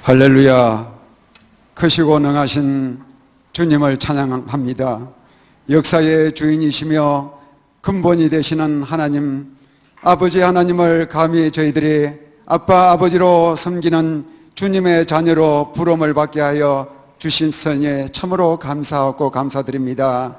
할렐루야. 크시고 능하신 주님을 찬양합니다. 역사의 주인이시며 근본이 되시는 하나님, 아버지 하나님을 감히 저희들이 아빠 아버지로 섬기는 주님의 자녀로 부름을 받게 하여 주신 선에 참으로 감사하고 감사드립니다.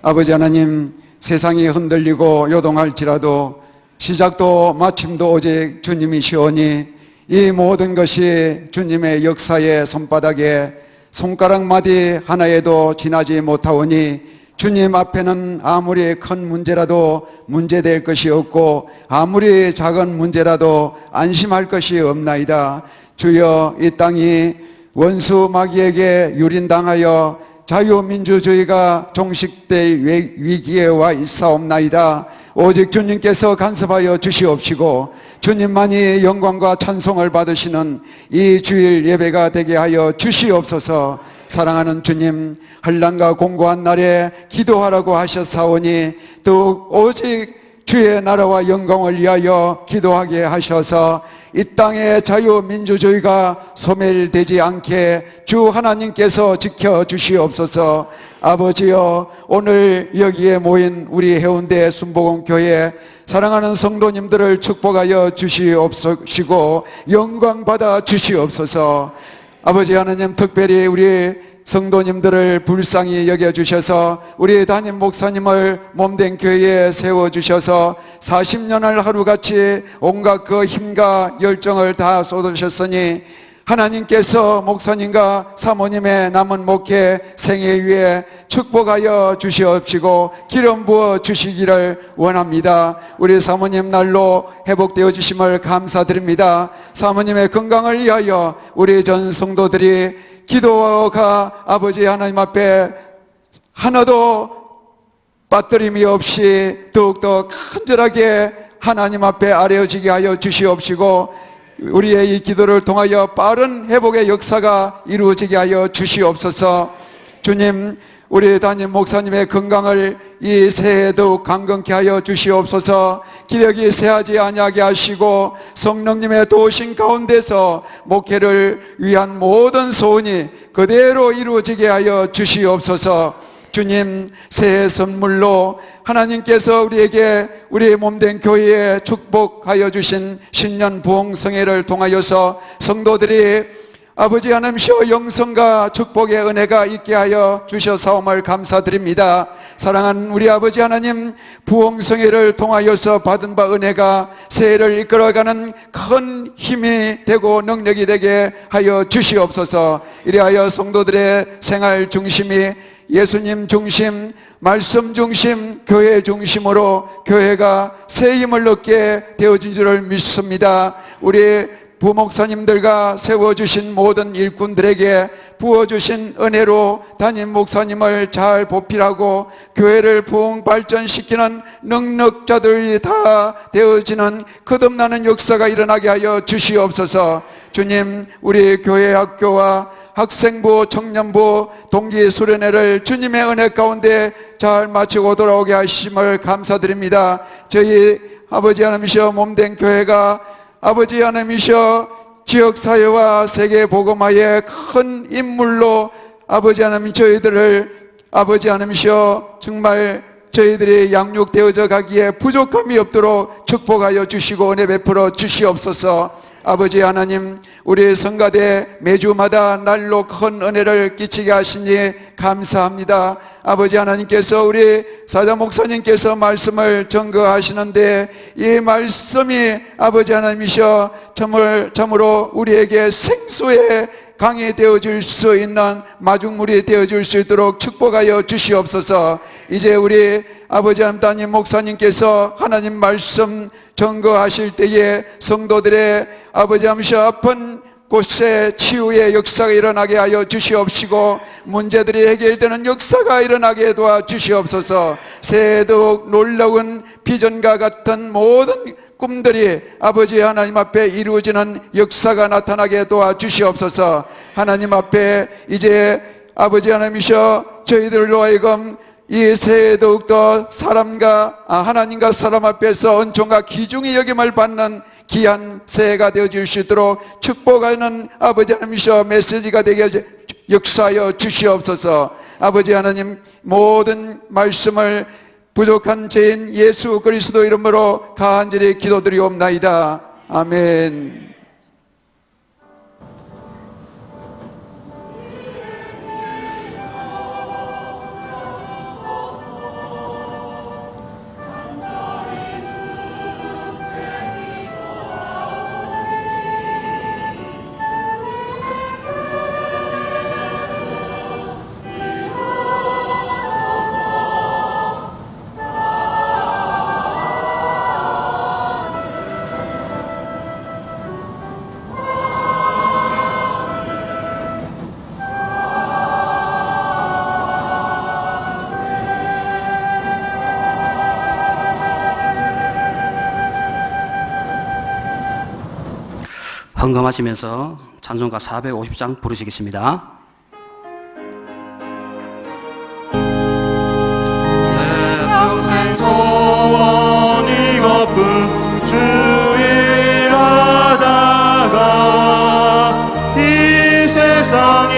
아버지 하나님, 세상이 흔들리고 요동할지라도 시작도 마침도 오직 주님이시오니 이 모든 것이 주님의 역사의 손바닥에 손가락 마디 하나에도 지나지 못하오니 주님 앞에는 아무리 큰 문제라도 문제될 것이 없고 아무리 작은 문제라도 안심할 것이 없나이다. 주여, 이 땅이 원수 마귀에게 유린당하여 자유민주주의가 종식될 위기에 와 있사옵나이다. 오직 주님께서 간섭하여 주시옵시고 주님만이 영광과 찬송을 받으시는 이 주일 예배가 되게 하여 주시옵소서. 사랑하는 주님, 환난과 공고한 날에 기도하라고 하셨사오니 또 오직 주의 나라와 영광을 위하여 기도하게 하셔서 이 땅의 자유민주주의가 소멸되지 않게 주 하나님께서 지켜주시옵소서. 아버지여, 오늘 여기에 모인 우리 해운대 순복음교회 사랑하는 성도님들을 축복하여 주시옵시고 영광 받아 주시옵소서. 아버지 하나님, 특별히 우리 성도님들을 불쌍히 여겨주셔서 우리 담임 목사님을 몸된 교회에 세워주셔서 40년을 하루같이 온갖 그 힘과 열정을 다 쏟으셨으니 하나님께서 목사님과 사모님의 남은 목회 생애 위에 축복하여 주시옵시고 기름 부어 주시기를 원합니다. 우리 사모님 날로 회복되어지심을 감사드립니다. 사모님의 건강을 위하여 우리 전 성도들이 기도가 아버지 하나님 앞에 하나도 빠뜨림이 없이 더욱더 간절하게 하나님 앞에 아뢰어지게 하여 주시옵시고 우리의 이 기도를 통하여 빠른 회복의 역사가 이루어지게 하여 주시옵소서. 주님, 우리 담임 목사님의 건강을 이 새해 더욱 강건케 하여 주시옵소서. 기력이 쇠하지 아니하게 하시고 성령님의 도우심 가운데서 목회를 위한 모든 소원이 그대로 이루어지게 하여 주시옵소서. 주님, 새해 선물로 하나님께서 우리에게 우리의 몸된 교회에 축복하여 주신 신년 부흥성회를 통하여서 성도들이 아버지 하나님이여 영성과 축복의 은혜가 있게 하여 주셔사옴을 감사드립니다. 사랑하는 우리 아버지 하나님, 부흥성회를 통하여서 받은 바 은혜가 새해를 이끌어가는 큰 힘이 되고 능력이 되게 하여 주시옵소서. 이래하여 성도들의 생활 중심이 예수님 중심, 말씀 중심, 교회 중심으로 교회가 새 힘을 얻게 되어진 줄을 믿습니다. 우리 부목사님들과 세워주신 모든 일꾼들에게 부어주신 은혜로 담임 목사님을 잘 보필하고 교회를 부흥 발전시키는 능력자들이 다 되어지는 거듭나는 역사가 일어나게 하여 주시옵소서. 주님, 우리 교회 학교와 학생부, 청년부, 동기 수련회를 주님의 은혜 가운데 잘 마치고 돌아오게 하심을 감사드립니다. 저희 아버지 하나님이시여 몸된 교회가 아버지 하나님이시여 지역사회와 세계복음화의 큰 인물로 아버지 하나님 저희들을 아버지 하나님이시여 정말 저희들이 양육되어져 가기에 부족함이 없도록 축복하여 주시고 은혜 베풀어 주시옵소서. 아버지 하나님, 우리 성가대 매주마다 날로 큰 은혜를 끼치게 하시니 감사합니다. 아버지 하나님께서 우리 사자 목사님께서 말씀을 전거하시는데 이 말씀이 아버지 하나님이셔 참으로 우리에게 생수의 강이 되어줄 수 있는 마중물이 되어줄 수 있도록 축복하여 주시옵소서. 이제 우리 아버지 하나님 담임 목사님께서 하나님 말씀 전거하실 때에 성도들의 아버지 하나님 아픈 곳에 치유의 역사가 일어나게 하여 주시옵시고 문제들이 해결되는 역사가 일어나게 도와주시옵소서. 새해 더욱 놀라운 비전과 같은 모든 꿈들이 아버지 하나님 앞에 이루어지는 역사가 나타나게 도와주시옵소서. 하나님 앞에 이제 아버지 하나님이셔 저희들로 하여금 이 새해 더욱더 하나님과 사람 앞에서 은총과 기중의 여김을 받는 귀한 새해가 되어줄 수 있도록 축복하는 아버지 하나님이셔 메시지가 되게 역사하여 주시옵소서. 아버지 하나님, 모든 말씀을 부족한 죄인 예수 그리스도 이름으로 간절히 기도드리옵나이다. 아멘. 헌금하시면서 찬송가 450장 부르시겠습니다. 내 평생 소원이거든 주일하다가 이 세상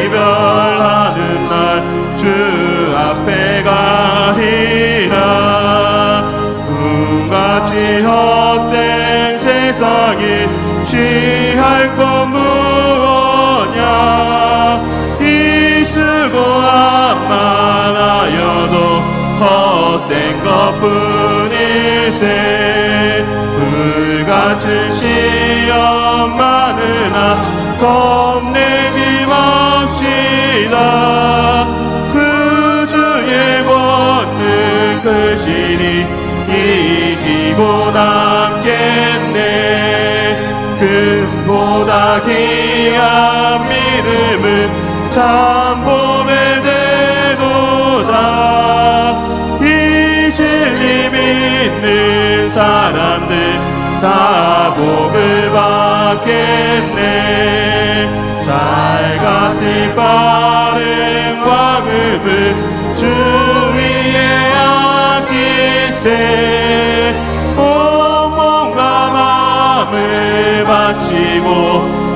이별하는 날 주 앞에 가리라. 꿈같이 헛된 세상에 취할 것 무엇냐. 이 수고함만 하여도 헛된 것뿐일세. 불같은 시험 많으나 겁내지 맙시다. 그 주의 권능 크시니 이기고 남겠네. 금보다 귀한 믿음을 참봄에 대도다. 이 진리 믿는 사람들 다 복을 받겠네. 살같이 빠른 광음을 주 위에 아끼세. 온몸과 마음을 바치고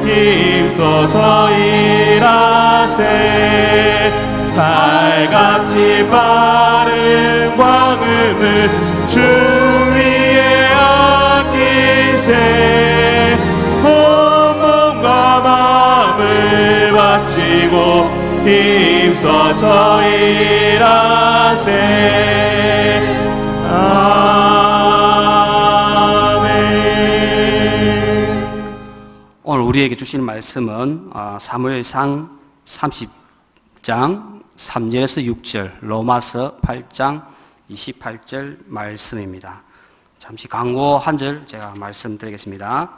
힘써서 일하세. 살같이 빠른 광음을 주 위에 아끼세. 온몸과 마음을 바치고 힘써서 일하세. 오늘 우리에게 주신 말씀은 사무엘상 30장 3절에서 6절, 로마서 8장 28절 말씀입니다. 잠시 광고 한 절 제가 말씀드리겠습니다.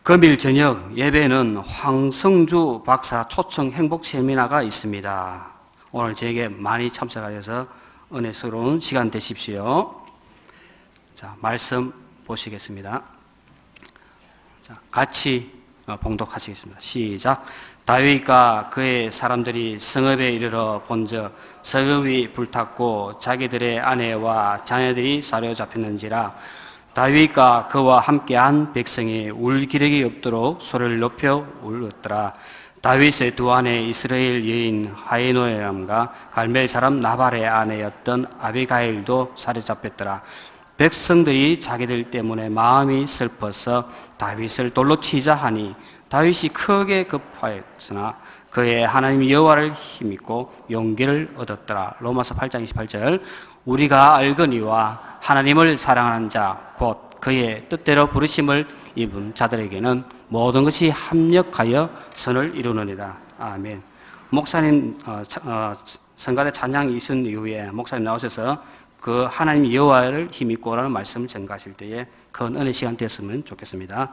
금일 저녁 예배는 황성주 박사 초청 행복 세미나가 있습니다. 오늘 저에게 많이 참석하셔서 은혜스러운 시간 되십시오. 자, 말씀 보시겠습니다. 자, 같이 봉독하시겠습니다. 시작. 다윗과 그의 사람들이 성읍에 이르러 본즉 성읍이 불탔고 자기들의 아내와 자녀들이 사로잡혔는지라. 다윗과 그와 함께한 백성이 울 기력이 없도록 소리를 높여 울었더라. 다윗의 두 아내 이스라엘 여인 하이노엘람과 갈멜 사람 나발의 아내였던 아비가일도 사로잡혔더라. 백성들이 자기들 때문에 마음이 슬퍼서 다윗을 돌로 치자 하니 다윗이 크게 급하였으나 그의 하나님 여호와를 힘입고 용기를 얻었더라. 로마서 8장 28절. 우리가 알거니와 하나님을 사랑하는 자 곧 그의 뜻대로 부르심을 입은 자들에게는 모든 것이 합력하여 선을 이루느니라. 아멘. 목사님 성가대 찬양이 있은 이후에 목사님 나오셔서 그 하나님 여호와를 힘입고라는 말씀을 전가하실 때에 큰 은혜 시간 됐으면 좋겠습니다.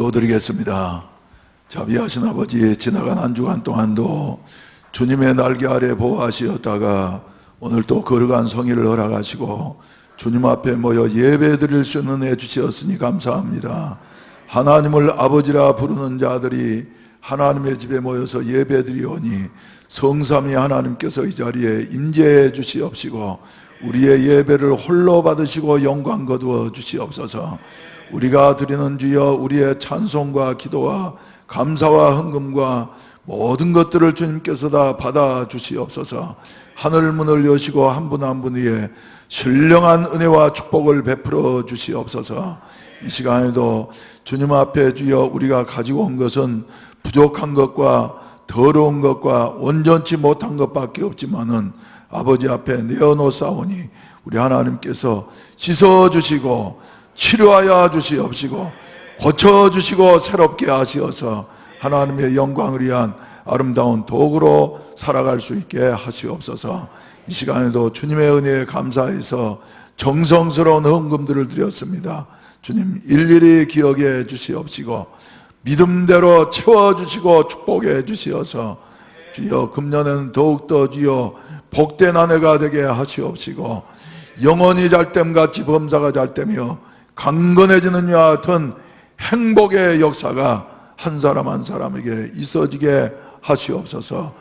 기도드리겠습니다. 자비하신 아버지, 지나간 한 주간 동안도 주님의 날개 아래 보호하시었다가 오늘 또 거룩한 성의를 허락하시고 주님 앞에 모여 예배드릴 수 있는 애 주시었으니 감사합니다. 하나님을 아버지라 부르는 자들이 하나님의 집에 모여서 예배드리오니 성삼위 하나님께서 이 자리에 임재해 주시옵시고 우리의 예배를 홀로 받으시고 영광 거두어 주시옵소서. 우리가 드리는 주여 우리의 찬송과 기도와 감사와 헌금과 모든 것들을 주님께서 다 받아 주시옵소서. 하늘 문을 여시고 한 분 한 분 위에 신령한 은혜와 축복을 베풀어 주시옵소서. 이 시간에도 주님 앞에 주여 우리가 가지고 온 것은 부족한 것과 더러운 것과 온전치 못한 것밖에 없지만은 아버지 앞에 내어놓사오니 우리 하나님께서 씻어주시고 치료하여 주시옵시고 고쳐주시고 새롭게 하시어서 하나님의 영광을 위한 아름다운 도구로 살아갈 수 있게 하시옵소서. 이 시간에도 주님의 은혜에 감사해서 정성스러운 헌금들을 드렸습니다. 주님 일일이 기억해 주시옵시고 믿음대로 채워주시고 축복해 주시어서 주여 금년에는 더욱더 주여 복된 한 해가 되게 하시옵시고 영원히 잘됨같이 범사가 잘되며 강건해지는 이와 같은 행복의 역사가 한 사람 한 사람에게 있어지게 하시옵소서.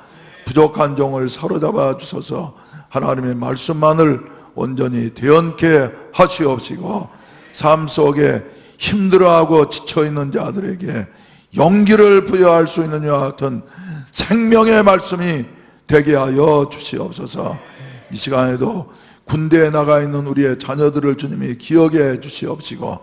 부족한 종을 사로잡아 주셔서 하나님의 말씀만을 온전히 대언케 하시옵시고 삶 속에 힘들어하고 지쳐있는 자들에게 용기를 부여할 수 있는 이와 같은 생명의 말씀이 되게 하여 주시옵소서. 이 시간에도 군대에 나가 있는 우리의 자녀들을 주님이 기억해 주시옵시고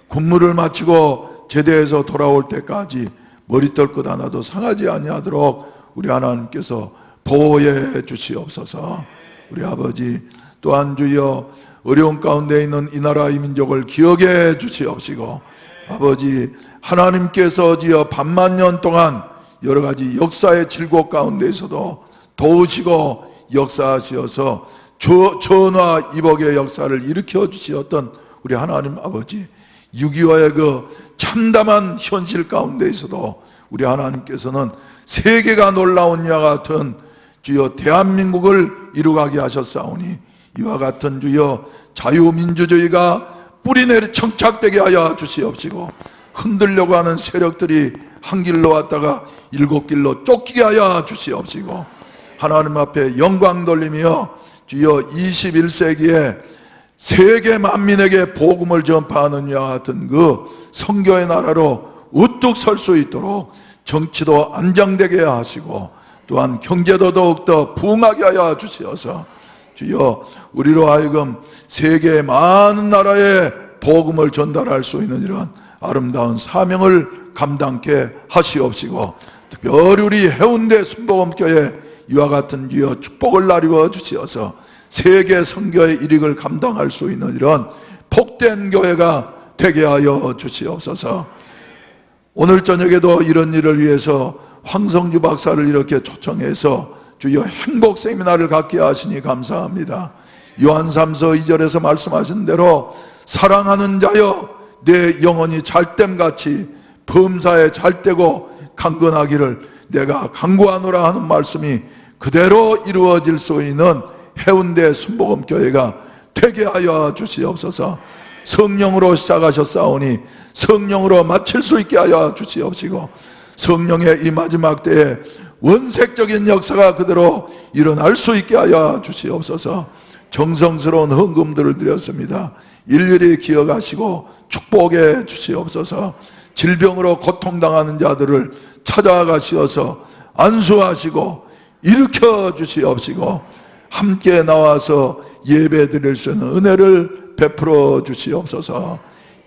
군무를 마치고 제대에서 돌아올 때까지 머리털끝 하나도 상하지 아니하도록 우리 하나님께서 보호해 주시옵소서. 우리 아버지 또한 주여 어려운 가운데 있는 이 나라 이 민족을 기억해 주시옵시고 아버지 하나님께서 주여 반만년 동안 여러 가지 역사의 질곡 가운데에서도 도우시고 역사하시어서 전화 이복의 역사를 일으켜 주시었던 우리 하나님 아버지 6.25의 그 참담한 현실 가운데에서도 우리 하나님께서는 세계가 놀라운 이와 같은 주여 대한민국을 이루가게 하셨사오니 이와 같은 주여 자유민주주의가 뿌리내리 정착되게 하여 주시옵시고 흔들려고 하는 세력들이 한 길로 왔다가 7길로 쫓기게 하여 주시옵시고 하나님 앞에 영광 돌리며 주여 21세기에 세계 만민에게 복음을 전파하는 이와 같은 그 선교의 나라로 우뚝 설 수 있도록 정치도 안정되게 하시고 또한 경제도 더욱더 부흥하게 하여 주시어서 주여 우리로 하여금 세계의 많은 나라에 복음을 전달할 수 있는 이런 아름다운 사명을 감당케 하시옵시고 특별히 우리 해운대 순복음교회 이와 같은 주여 축복을 나누어 주시어서 세계 선교의 일익을 감당할 수 있는 이런 복된 교회가 되게 하여 주시옵소서. 오늘 저녁에도 이런 일을 위해서 황성주 박사를 이렇게 초청해서 주여 행복 세미나를 갖게 하시니 감사합니다. 요한 3서 2절에서 말씀하신 대로 사랑하는 자여 내 영혼이 잘됨같이 범사에 잘되고 강건하기를 내가 간구하노라 하는 말씀이 그대로 이루어질 수 있는 해운대 순복음교회가 되게 하여 주시옵소서. 성령으로 시작하셨사오니 성령으로 마칠 수 있게 하여 주시옵시고 성령의 이 마지막 때에 원색적인 역사가 그대로 일어날 수 있게 하여 주시옵소서. 정성스러운 헌금들을 드렸습니다. 일일이 기억하시고 축복해 주시옵소서. 질병으로 고통당하는 자들을 찾아가시어서 안수하시고 일으켜 주시옵시고 함께 나와서 예배 드릴 수 있는 은혜를 베풀어 주시옵소서.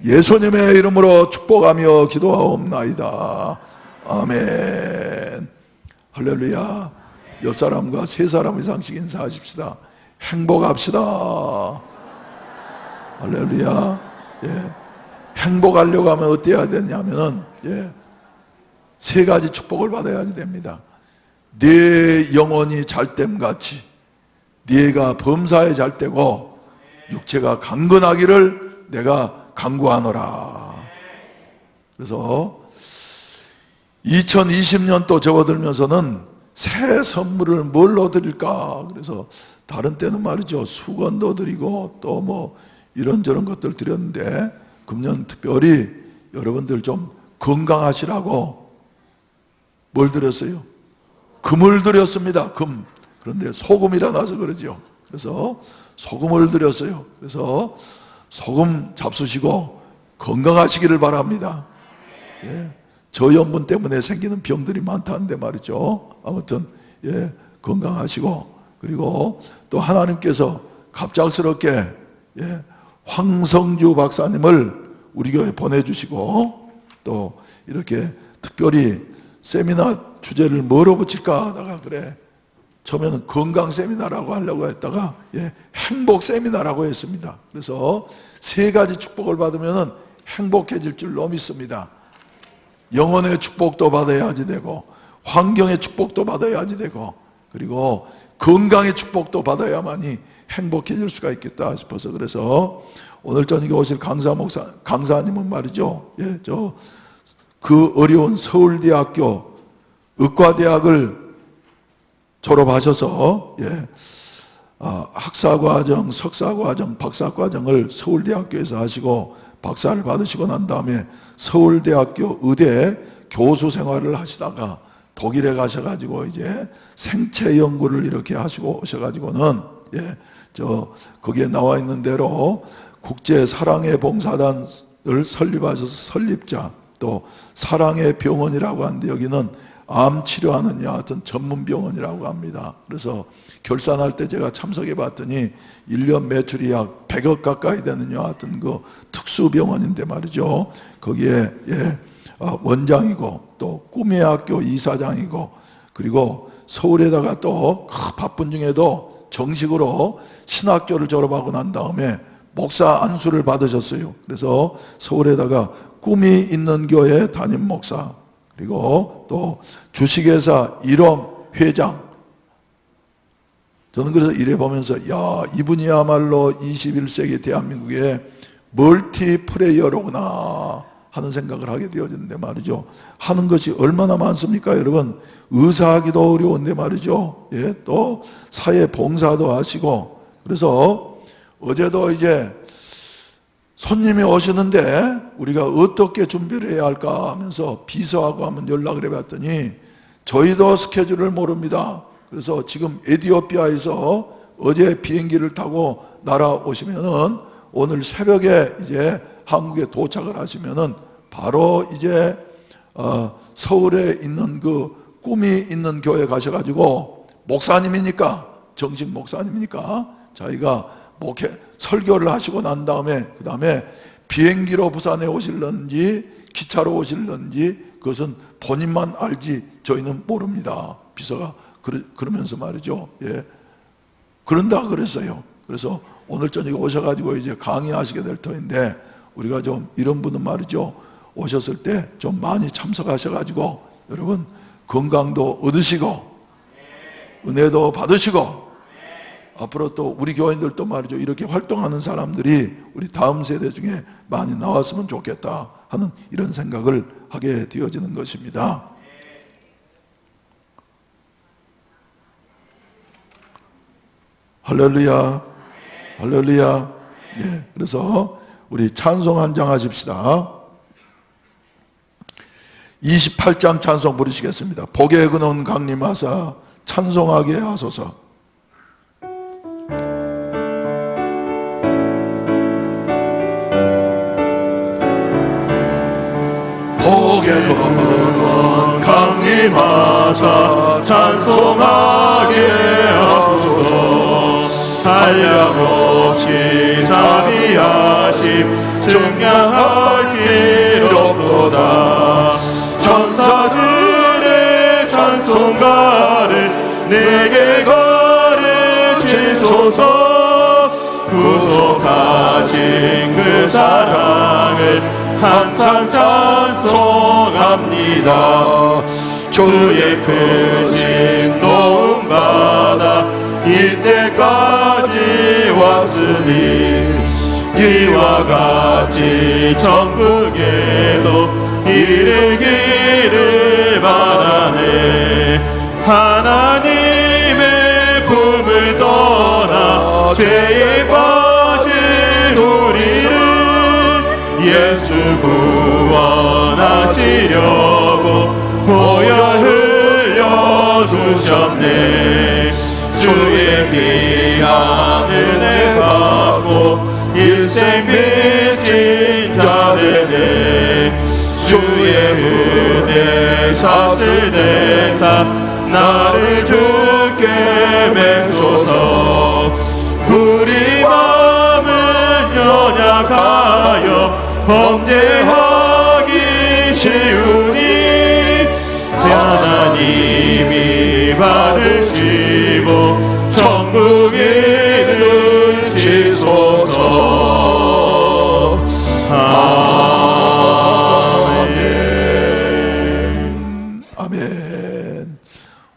예수님의 이름으로 축복하며 기도하옵나이다. 아멘. 할렐루야. 옆 사람과 세 사람 이상씩 인사하십시다. 행복합시다. 할렐루야. 예. 행복하려고 하면 어떻게 해야 되냐면은 세 가지 축복을 받아야지 됩니다. 네 영혼이 잘됨같이 네가 범사에 잘되고 육체가 강건하기를 내가 간구하노라. 그래서 2020년 또 접어들면서는 새 선물을 뭘로 드릴까? 그래서 다른 때는 말이죠, 수건도 드리고 또 뭐 이런저런 것들 드렸는데 금년 특별히 여러분들 좀 건강하시라고 뭘 드렸어요? 금을 드렸습니다. 금. 그런데 소금이라 나서 그러죠. 그래서 소금을 드렸어요. 그래서 소금 잡수시고 건강하시기를 바랍니다. 예. 저염분 때문에 생기는 병들이 많다는데 말이죠. 아무튼 예, 건강하시고, 그리고 또 하나님께서 갑작스럽게 예, 황성주 박사님을 우리 교회 보내주시고, 또 이렇게 특별히 세미나 주제를 뭐로 붙일까 하다가 그래 처음에는 건강 세미나라고 하려고 했다가 예, 행복 세미나라고 했습니다. 그래서 세 가지 축복을 받으면 행복해질 줄로 믿습니다. 영혼의 축복도 받아야지 되고, 환경의 축복도 받아야지 되고, 그리고 건강의 축복도 받아야만이 행복해질 수가 있겠다 싶어서, 그래서 오늘 저녁에 오실 강사님은 말이죠, 예, 그 어려운 서울대학교 의과대학을 졸업하셔서 예, 학사과정, 석사과정, 박사과정을 서울대학교에서 하시고 박사를 받으시고 난 다음에 서울대학교 의대 교수 생활을 하시다가 독일에 가셔가지고 이제 생체 연구를 이렇게 하시고 오셔가지고는 예, 거기에 나와 있는 대로 국제 사랑의 봉사단을 설립하셔서 설립자, 또 사랑의 병원이라고 하는데 여기는 암 치료하는 여하튼 전문 병원이라고 합니다. 그래서 결산할 때 제가 참석해 봤더니 1년 매출이 약 100억 가까이 되는 여하튼 그 특수병원인데 말이죠. 거기에 예, 원장이고 또 꿈의 학교 이사장이고, 그리고 서울에다가 또 바쁜 중에도 정식으로 신학교를 졸업하고 난 다음에 목사 안수를 받으셨어요. 그래서 서울에다가 꿈이 있는 교회 담임 목사, 그리고 또 주식회사 1호 회장. 저는 그래서 이래 보면서 야, 이분이야말로 21세기 대한민국의 멀티플레이어로구나 하는 생각을 하게 되어지는데 말이죠. 하는 것이 얼마나 많습니까 여러분. 의사하기도 어려운데 말이죠. 예, 또 사회 봉사도 하시고. 그래서 어제도 이제 손님이 오시는데 우리가 어떻게 준비를 해야 할까 하면서 비서하고 한번 연락을 해봤더니 저희도 스케줄을 모릅니다. 그래서 지금 에티오피아에서 어제 비행기를 타고 날아오시면은 오늘 새벽에 이제 한국에 도착을 하시면은 바로 이제 서울에 있는 그 꿈이 있는 교회 가셔가지고 목사님이니까, 정식 목사님이니까 자기가 설교를 하시고 난 다음에 그 다음에 비행기로 부산에 오실런지 기차로 오실런지 그것은 본인만 알지 저희는 모릅니다. 비서가 그러면서 말이죠. 예, 그런다 그랬어요. 그래서 오늘 저녁에 오셔가지고 이제 강의하시게 될 터인데 우리가 좀 이런 분은 말이죠, 오셨을 때 좀 많이 참석하셔가지고 여러분 건강도 얻으시고 은혜도 받으시고 앞으로 또 우리 교인들도 말이죠, 이렇게 활동하는 사람들이 우리 다음 세대 중에 많이 나왔으면 좋겠다 하는 이런 생각을 하게 되어지는 것입니다. 할렐루야, 할렐루야. 예, 그래서 우리 찬송 한 장 하십시다. 28장 찬송 부르시겠습니다. 복의 근원 강림하사 찬송하게 하소서. 복의 근원 강림하사 찬송하게 하소서. 한량없이 자비하심 증량할 길 없도다. 천사들의 찬송가를 내게 가르치소서. 구속하신 그 사랑을 항상 찬송합니다. 주의 크신 도움받아 이때까지 왔으니 이와 같이 천국에도 이르기를 바라네. 하나님의 품을 떠나 죄에 빠진 우리를 예수 구원하시려고 보혈 흘려주셨네. 주의 귀한 은혜 받고 일생 빚진 자 되네. 주의 은혜 사슬 대사 나를 주께 맺소서. 우리 마음은 연약하여 범죄하기 쉬우니 하나님이 받으시고 천국에 이르시소서. 아멘. 아멘.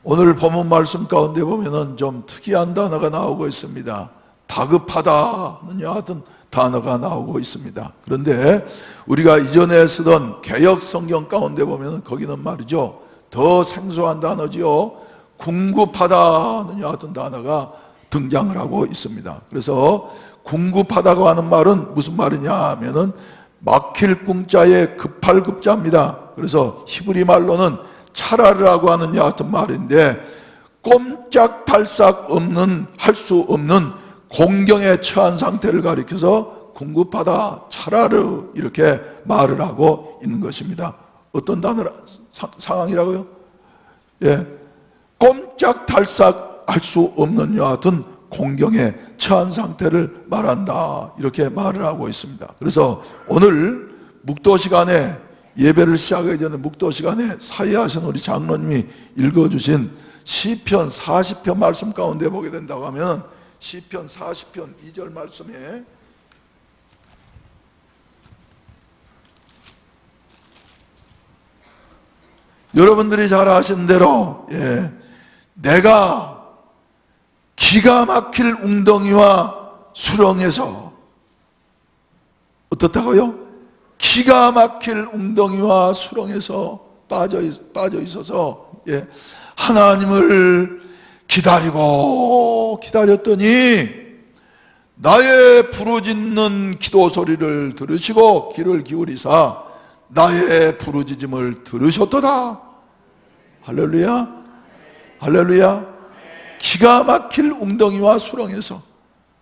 오늘 본문 말씀 가운데 보면은 좀 특이한 단어가 나오고 있습니다. 다급하다는 여하튼 단어가 나오고 있습니다. 그런데 우리가 이전에 쓰던 개역 성경 가운데 보면은 거기는 말이죠, 더 생소한 단어지요. 궁급하다는 여하튼 단어가 등장을 하고 있습니다. 그래서 궁급하다고 하는 말은 무슨 말이냐 하면은 막힐 궁자의 급할 급자입니다. 그래서 히브리 말로는 차라르라고 하는 여하튼 말인데 꼼짝달싹 없는, 할 수 없는 공경에 처한 상태를 가리켜서 궁급하다, 차라르 이렇게 말을 하고 있는 것입니다. 어떤 단어 상황이라고요? 예, 꼼짝달싹 할 수 없는 여하튼 공경에 처한 상태를 말한다, 이렇게 말을 하고 있습니다. 그래서 오늘 묵도 시간에, 예배를 시작하기 전에 묵도 시간에 사회하신 우리 장로님이 읽어주신 시편 40편 말씀 가운데 보게 된다고 하면 시편 40편 2절 말씀에 여러분들이 잘 아시는 대로, 예, 내가 기가 막힐 웅덩이와 수렁에서 어떻다고요? 기가 막힐 웅덩이와 수렁에서 빠져 있어서, 예, 하나님을 기다렸더니 나의 부르짖는 기도 소리를 들으시고 귀를 기울이사 나의 부르짖음을 들으셨도다. 할렐루야, 할렐루야. 기가 막힐 웅덩이와 수렁에서,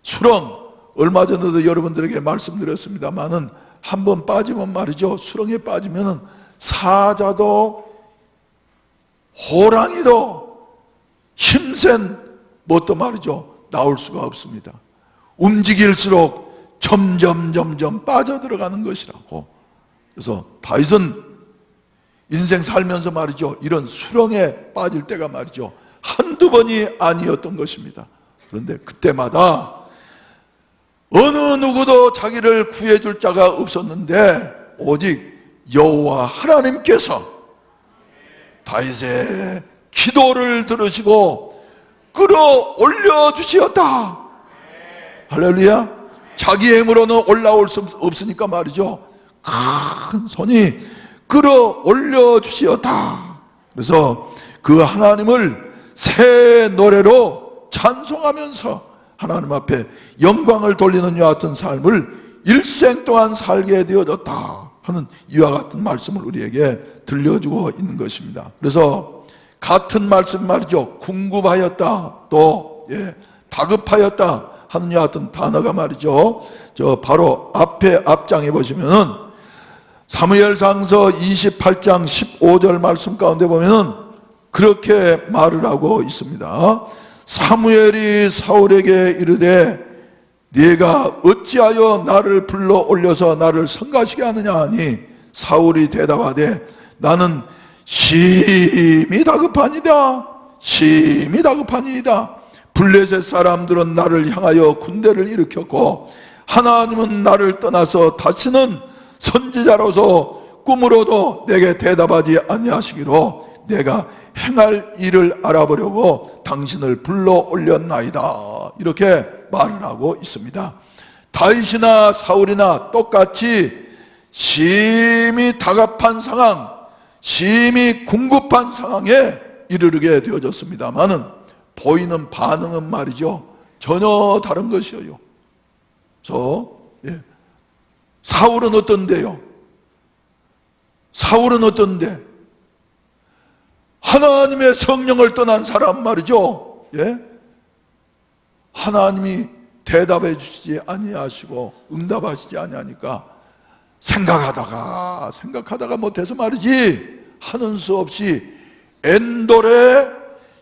수렁 얼마 전에도 여러분들에게 말씀드렸습니다만은 한번 빠지면 말이죠, 수렁에 빠지면 사자도 호랑이도 힘센 뭣도 말이죠 나올 수가 없습니다. 움직일수록 점점 빠져들어가는 것이라고. 그래서 다윗은 인생 살면서 말이죠, 이런 수렁에 빠질 때가 말이죠 한두 번이 아니었던 것입니다. 그런데 그때마다 어느 누구도 자기를 구해줄 자가 없었는데 오직 여호와 하나님께서 다윗의 기도를 들으시고 끌어올려 주시었다. 할렐루야. 자기의 힘으로는 올라올 수 없으니까 말이죠, 큰 손이 끌어올려 주시었다. 그래서 그 하나님을 새 노래로 찬송하면서 하나님 앞에 영광을 돌리는 이와 같은 삶을 일생 동안 살게 되어졌다 하는 이와 같은 말씀을 우리에게 들려주고 있는 것입니다. 그래서 같은 말씀 말이죠, 궁급하였다, 또 다급하였다 하는 이와 같은 단어가 말이죠, 저 바로 앞장에 보시면은 사무엘상서 28장 15절 말씀 가운데 보면은 그렇게 말을 하고 있습니다. 사무엘이 사울에게 이르되 네가 어찌하여 나를 불러 올려서 나를 성가시게 하느냐 하니 사울이 대답하되 나는 심히 다급하니이다. 심히 다급하니이다. 블레셋 사람들은 나를 향하여 군대를 일으켰고 하나님은 나를 떠나서 다시는 선지자로서 꿈으로도 내게 대답하지 아니하시기로 내가 행할 일을 알아보려고 당신을 불러 올렸나이다. 이렇게 말을 하고 있습니다. 다윗이나 사울이나 똑같이 심히 다급한 상황, 심히 궁급한 상황에 이르게 되어졌습니다마는 보이는 반응은 말이죠, 전혀 다른 것이에요. 그래서 사울은 어떤데요? 사울은 어떤데? 하나님의 성령을 떠난 사람 말이죠. 하나님이 대답해 주시지 아니하시고 응답하시지 아니하니까 생각하다가 못해서 말이지 하는 수 없이 엔돌에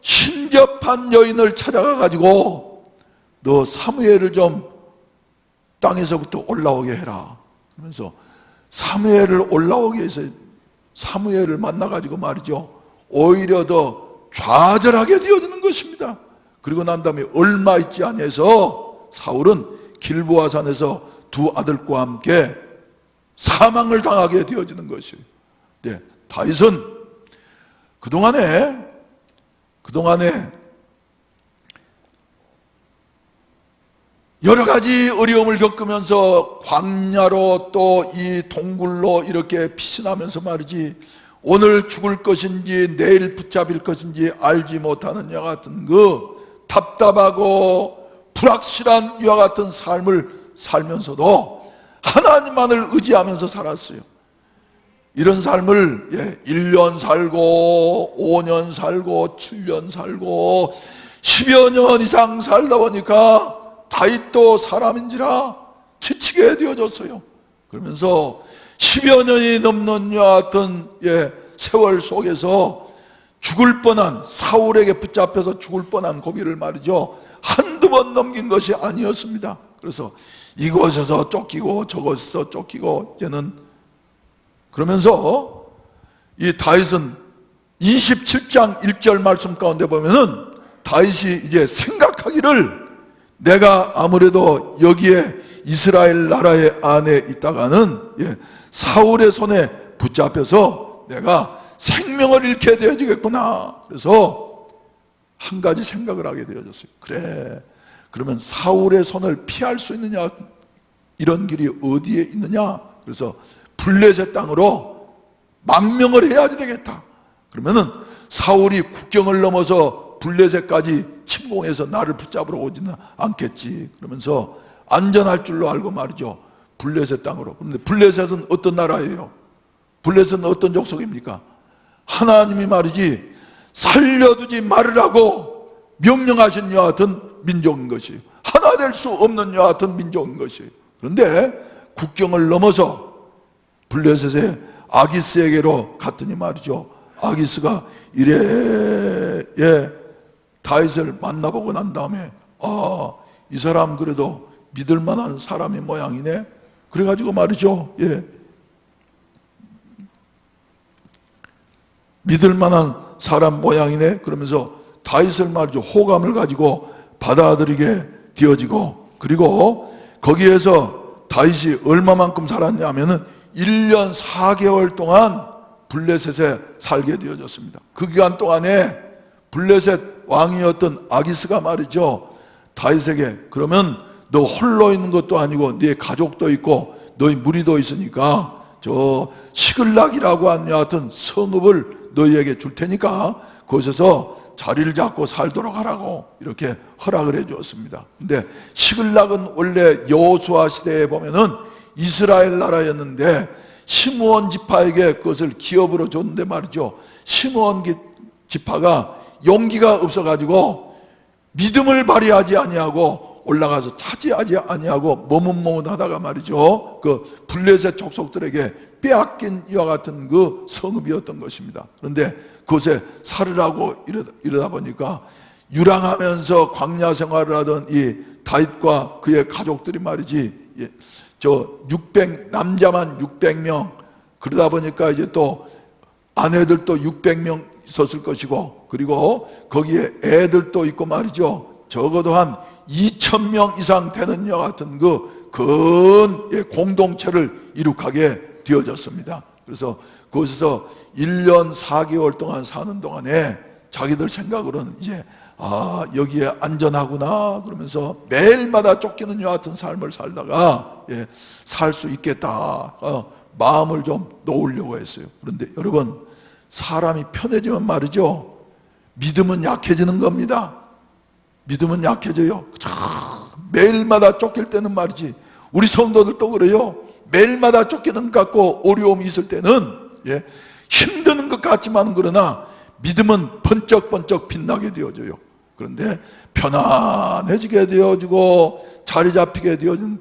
신접한 여인을 찾아가 가지고 너 사무엘을 좀 땅에서부터 올라오게 해라 그러면서 사무엘을 올라오게 해서 사무엘을 만나 가지고 말이죠, 오히려 더 좌절하게 되어지는 것입니다. 그리고 난 다음에 얼마 있지 아니해서 사울은 길보아산에서 두 아들과 함께 사망을 당하게 되어지는 것이에요. 다윗은 그동안에 여러 가지 어려움을 겪으면서 광야로 또 이 동굴로 이렇게 피신하면서 말이지, 오늘 죽을 것인지 내일 붙잡힐 것인지 알지 못하는 이와 같은 그 답답하고 불확실한 이와 같은 삶을 살면서도 하나님만을 의지하면서 살았어요. 이런 삶을 1년 살고 5년 살고 7년 살고 10여 년 이상 살다 보니까 다윗도 사람인지라 지치게 되어졌어요. 그러면서 10여 년이 넘는 이와 같은 세월 속에서 죽을 뻔한, 사울에게 붙잡혀서 죽을 뻔한 고비를 말이죠, 한두 번 넘긴 것이 아니었습니다. 그래서 이곳에서 쫓기고 저곳에서 쫓기고 이제는, 그러면서 이 다윗은 27장 1절 말씀 가운데 보면은 다윗이 이제 생각하기를, 내가 아무래도 여기에 이스라엘 나라의 안에 있다가는 사울의 손에 붙잡혀서 내가 생명을 잃게 되어지겠구나. 그래서 한 가지 생각을 하게 되어졌어요. 그래, 그러면 사울의 손을 피할 수 있느냐, 이런 길이 어디에 있느냐. 그래서 블레셋 땅으로 망명을 해야지 되겠다. 그러면은 사울이 국경을 넘어서 블레셋까지 침공해서 나를 붙잡으러 오지는 않겠지. 그러면서 안전할 줄로 알고 말이죠, 블레셋 땅으로. 그런데 블레셋은 어떤 나라예요? 블레셋은 어떤 족속입니까? 하나님이 말이지 살려두지 말으라고 명령하신 이와 같은 민족인 것이에요. 하나 될 수 없는 이와 같은 민족인 것이에요. 그런데 국경을 넘어서 블레셋의 아기스에게로 갔더니 말이죠, 아기스가 이래 다윗을 만나보고 난 다음에 이 사람 그래도 믿을 만한 사람의 모양이네. 그래가지고 말이죠, 믿을 만한 사람 모양이네. 그러면서 다윗을 말이죠, 호감을 가지고 받아들이게 되어지고, 그리고 거기에서 다윗이 얼마만큼 살았냐면은 1년 4개월 동안 블레셋에 살게 되어졌습니다. 그 기간 동안에 블레셋 왕이었던 아기스가 말이죠, 다윗에게 그러면 너 홀로 있는 것도 아니고 네 가족도 있고 너희 무리도 있으니까 저 시글락이라고 하는 여하튼 성읍을 너희에게 줄 테니까 그곳에서 자리를 잡고 살도록 하라고 이렇게 허락을 해 주었습니다. 근데 시글락은 원래 여호수아 시대에 보면은 이스라엘 나라였는데 시므온 지파에게 그것을 기업으로 줬는데 말이죠, 시므온 지파가 용기가 없어가지고 믿음을 발휘하지 아니하고 올라가서 차지하지 아니하고 머뭇머뭇하다가 말이죠, 그 블레셋 족속들에게 빼앗긴 이와 같은 그 성읍이었던 것입니다. 그런데 그곳에 살으라고 이러다 보니까 유랑하면서 광야 생활을 하던 이 다윗과 그의 가족들이 말이지, 남자만 600명, 그러다 보니까 이제 또 아내들도 600명 있었을 것이고, 그리고 거기에 애들도 있고 말이죠, 적어도 한 2,000명 이상 되는 이와 같은 그 큰 공동체를 이룩하게 되어졌습니다. 그래서 그곳에서 1년 4개월 동안 사는 동안에 자기들 생각으로는 이제 여기에 안전하구나 그러면서 매일마다 쫓기는 이와 같은 삶을 살다가 살 수 있겠다, 마음을 좀 놓으려고 했어요. 그런데 여러분, 사람이 편해지면 말이죠, 믿음은 약해지는 겁니다. 믿음은 약해져요. 매일마다 쫓길 때는 말이지, 우리 성도들도 그래요. 매일마다 쫓기는 것 같고 어려움이 있을 때는 힘드는 것 같지만 그러나 믿음은 번쩍번쩍 빛나게 되어져요. 그런데 편안해지게 되어지고 자리 잡히게 되어진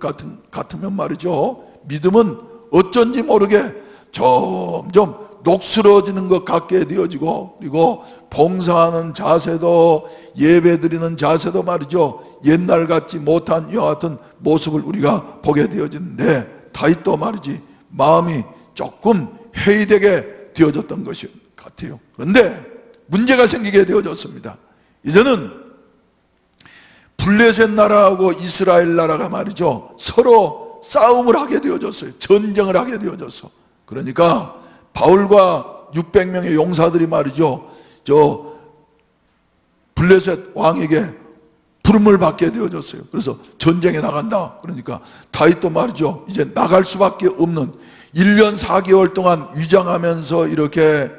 같으면 말이죠, 믿음은 어쩐지 모르게 점점 녹슬어지는 것 같게 되어지고, 그리고 봉사하는 자세도, 예배 드리는 자세도 말이죠, 옛날 같지 못한 이와 같은 모습을 우리가 보게 되어지는데, 다윗도 말이지 마음이 조금 회의되게 되어졌던 것이 같아요. 그런데 문제가 생기게 되어졌습니다. 이제는 블레셋 나라하고 이스라엘 나라가 말이죠, 서로 싸움을 하게 되어졌어요. 전쟁을 하게 되어졌어. 그러니까 바울과 600명의 용사들이 말이죠, 저 블레셋 왕에게 부름을 받게 되어졌어요. 그래서 전쟁에 나간다. 그러니까 다윗도 말이죠, 이제 나갈 수밖에 없는, 1년 4개월 동안 위장하면서 이렇게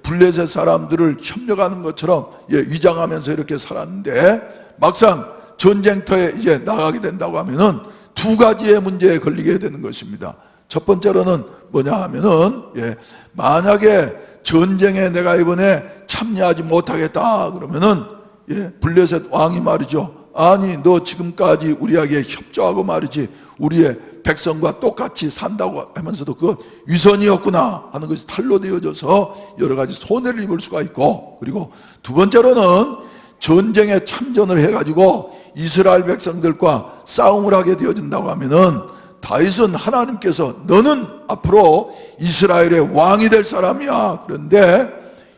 블레셋 사람들을 협력하는 것처럼 위장하면서 이렇게 살았는데, 막상 전쟁터에 이제 나가게 된다고 하면은 두 가지의 문제에 걸리게 되는 것입니다. 첫 번째로는 뭐냐 하면은, 만약에 전쟁에 내가 이번에 참여하지 못하겠다 그러면은 블레셋 왕이 말이죠, 아니 너 지금까지 우리에게 협조하고 말이지 우리의 백성과 똑같이 산다고 하면서도 그건 위선이었구나 하는 것이 탄로되어져서 여러 가지 손해를 입을 수가 있고, 그리고 두 번째로는 전쟁에 참전을 해가지고 이스라엘 백성들과 싸움을 하게 되어진다고 하면은, 다윗은 하나님께서 너는 앞으로 이스라엘의 왕이 될 사람이야. 그런데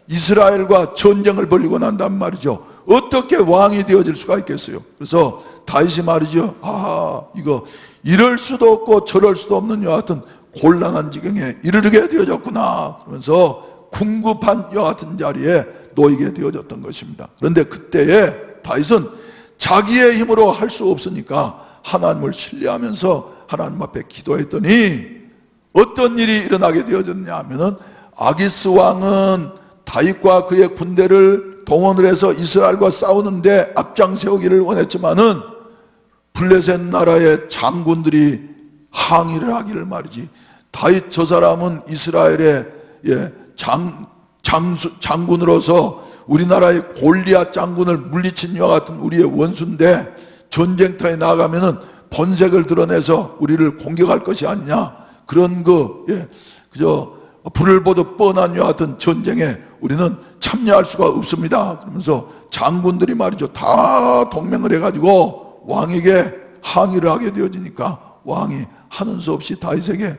이스라엘과 전쟁을 벌이고 난단 말이죠, 어떻게 왕이 되어질 수가 있겠어요? 그래서 다윗이 말이죠, 이거 이럴 수도 없고 저럴 수도 없는 이와 같은 곤란한 지경에 이르게 되어졌구나 그러면서 궁급한 이와 같은 자리에 놓이게 되어졌던 것입니다. 그런데 그때에 다윗은 자기의 힘으로 할 수 없으니까 하나님을 신뢰하면서 하나님 앞에 기도했더니 어떤 일이 일어나게 되어졌냐 하면은, 아기스 왕은 다윗과 그의 군대를 동원을 해서 이스라엘과 싸우는데 앞장 세우기를 원했지만은 블레셋 나라의 장군들이 항의를 하기를 말이지, 다윗 저 사람은 이스라엘의 장군으로서 우리나라의 골리앗 장군을 물리친 이와 같은 우리의 원수인데 전쟁터에 나가면은 본색을 드러내서 우리를 공격할 것이 아니냐, 그런 그저 불을 보듯 뻔한 이와 같은 전쟁에 우리는 참여할 수가 없습니다. 그러면서 장군들이 말이죠, 다 동맹을 해가지고 왕에게 항의를 하게 되어지니까 왕이 하는 수 없이 다윗에게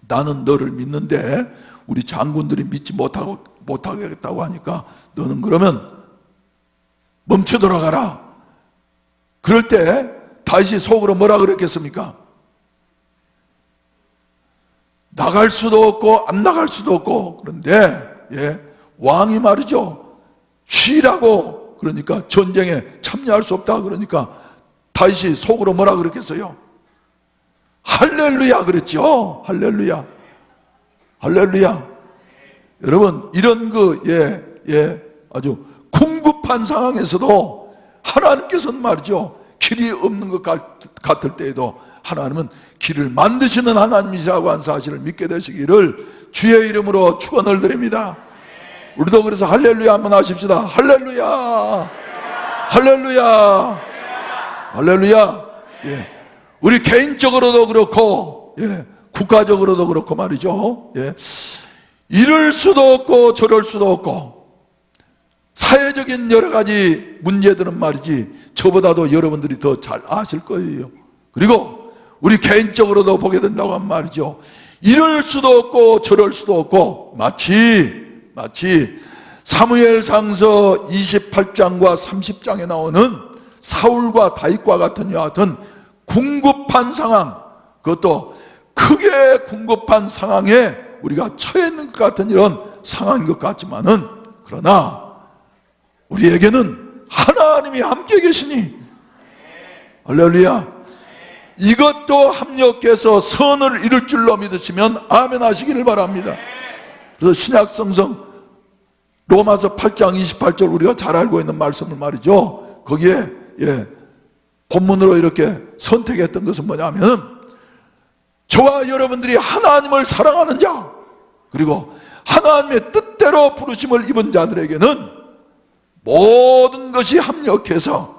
나는 너를 믿는데 우리 장군들이 믿지 못하겠다고 하니까 너는 그러면 멈춰 돌아가라. 그럴 때 다윗이 속으로 뭐라 그랬겠습니까? 나갈 수도 없고 안 나갈 수도 없고, 그런데 왕이 말이죠, 쉬라고, 그러니까 전쟁에 참여할 수 없다 그러니까 다윗이 속으로 뭐라 그랬겠어요? 할렐루야 그랬죠. 할렐루야, 할렐루야. 여러분, 이런 아주 궁급한 상황에서도 하나님께서는 말이죠, 길이 없는 것 같을 때에도 하나님은 길을 만드시는 하나님이시라고 한 사실을 믿게 되시기를 주의 이름으로 축원을 드립니다. 우리도 그래서 할렐루야 한번 하십시다. 할렐루야, 할렐루야, 할렐루야. 우리 개인적으로도 그렇고 국가적으로도 그렇고 말이죠, 이럴 수도 없고 저럴 수도 없고 사회적인 여러 가지 문제들은 말이지 저보다도 여러분들이 더 잘 아실 거예요. 그리고 우리 개인적으로도 보게 된다고 하면 말이죠, 이럴 수도 없고 저럴 수도 없고, 마치 사무엘상서 28장과 30장에 나오는 사울과 다윗과 같은 이와 같은 궁급한 상황, 그것도 크게 궁급한 상황에 우리가 처해 있는 것 같은 이런 상황인 것 같지만은, 그러나 우리에게는 하나님이 함께 계시니, 할렐루야, 이것도 합력해서 선을 이룰 줄로 믿으시면 아멘 하시기를 바랍니다. 그래서 신약성경 로마서 8장 28절 우리가 잘 알고 있는 말씀을 말이죠. 거기에 본문으로 이렇게 선택했던 것은 뭐냐면, 저와 여러분들이 하나님을 사랑하는 자, 그리고 하나님의 뜻대로 부르심을 입은 자들에게는 모든 것이 합력해서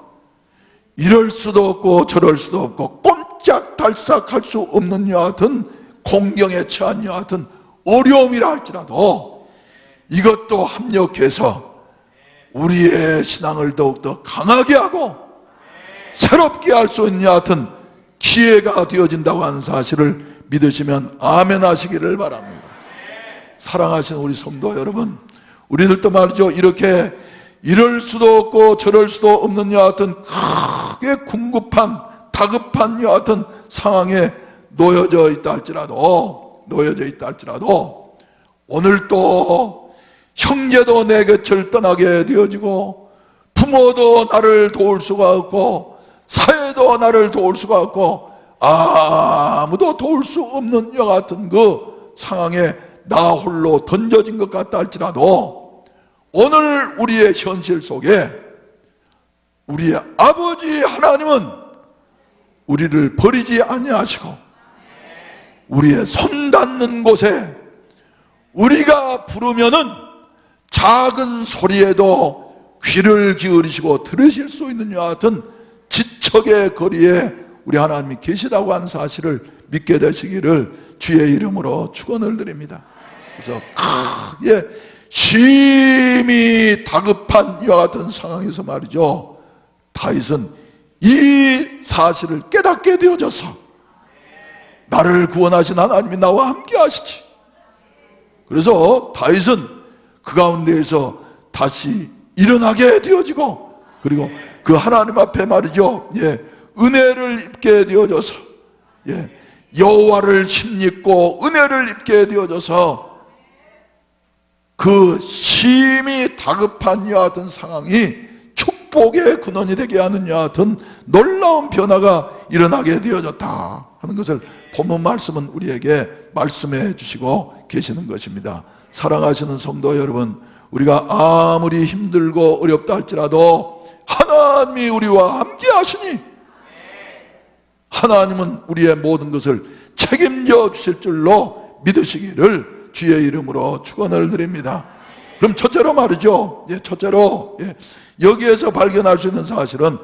이럴 수도 없고 저럴 수도 없고 꼼짝달싹할 수 없는 여하튼 공경에 처한 여하튼 어려움이라 할지라도 이것도 합력해서 우리의 신앙을 더욱더 강하게 하고 새롭게 할 수 있는 여하튼 기회가 되어진다고 하는 사실을 믿으시면 아멘 하시기를 바랍니다. 사랑하시는 우리 성도 여러분, 우리들도 말이죠, 이렇게 이럴 수도 없고 저럴 수도 없는 여하튼 크게 궁급한 다급한 여하튼 상황에 놓여져 있다 할지라도 오늘 또 형제도 내 곁을 떠나게 되어지고 부모도 나를 도울 수가 없고 사회도 나를 도울 수가 없고 아무도 도울 수 없는 여하튼 그 상황에 나 홀로 던져진 것 같다 할지라도 오늘 우리의 현실 속에 우리의 아버지 하나님은 우리를 버리지 아니하시고 우리의 손 닿는 곳에 우리가 부르면은 작은 소리에도 귀를 기울이시고 들으실 수 있는 여하튼 지척의 거리에 우리 하나님이 계시다고 하는 사실을 믿게 되시기를 주의 이름으로 축원을 드립니다. 그래서 크게 심히 다급한 이와 같은 상황에서 말이죠, 다윗은 이 사실을 깨닫게 되어져서 나를 구원하신 하나님이 나와 함께 하시지. 그래서 다윗은 그 가운데에서 다시 일어나게 되어지고, 그리고 그 하나님 앞에 말이죠, 은혜를 입게 되어져서, 여호와를 힘입고 은혜를 입게 되어져서 그 심히 다급한 이와 같은 상황이 축복의 근원이 되게 하는 이와 같은 놀라운 변화가 일어나게 되어졌다 하는 것을 본문 말씀은 우리에게 말씀해 주시고 계시는 것입니다. 사랑하시는 성도 여러분, 우리가 아무리 힘들고 어렵다 할지라도 하나님이 우리와 함께 하시니 하나님은 우리의 모든 것을 책임져 주실 줄로 믿으시기를 주의 이름으로 축원을 드립니다. 그럼 첫째로 말이죠, 첫째로 여기에서 발견할 수 있는 사실은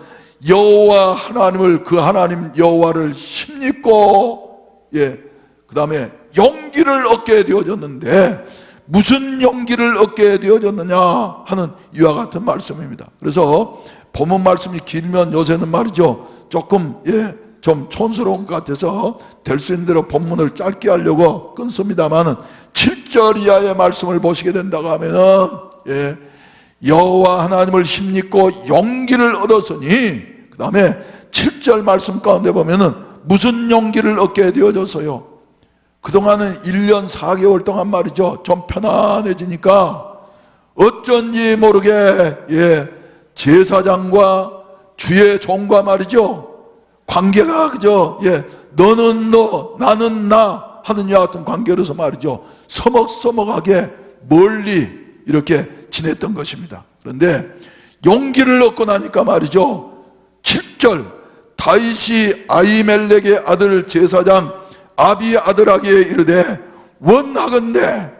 여호와 하나님을, 그 하나님 여호와를 힘입고 그 다음에 용기를 얻게 되어졌는데, 무슨 용기를 얻게 되어졌느냐 하는 이와 같은 말씀입니다. 그래서 본문 말씀이 길면 요새는 말이죠, 조금 좀 촌스러운 것 같아서 될 수 있는 대로 본문을 짧게 하려고 끊습니다만은 7절 이하의 말씀을 보시게 된다고 하면은 여호와 하나님을 힘입고 용기를 얻었으니, 그 다음에 7절 말씀 가운데 보면은 무슨 용기를 얻게 되어졌어요? 그동안은 1년 4개월 동안 말이죠, 좀 편안해지니까 어쩐지 모르게 제사장과 주의 종과 말이죠, 관계가 그저 너는 너 나는 나 하는 이와 같은 관계로서 말이죠, 서먹서먹하게 멀리 이렇게 지냈던 것입니다. 그런데 용기를 얻고 나니까 말이죠, 7절 다윗이 아히멜렉의 아들 제사장 아비 아들에게 이르되 원하건대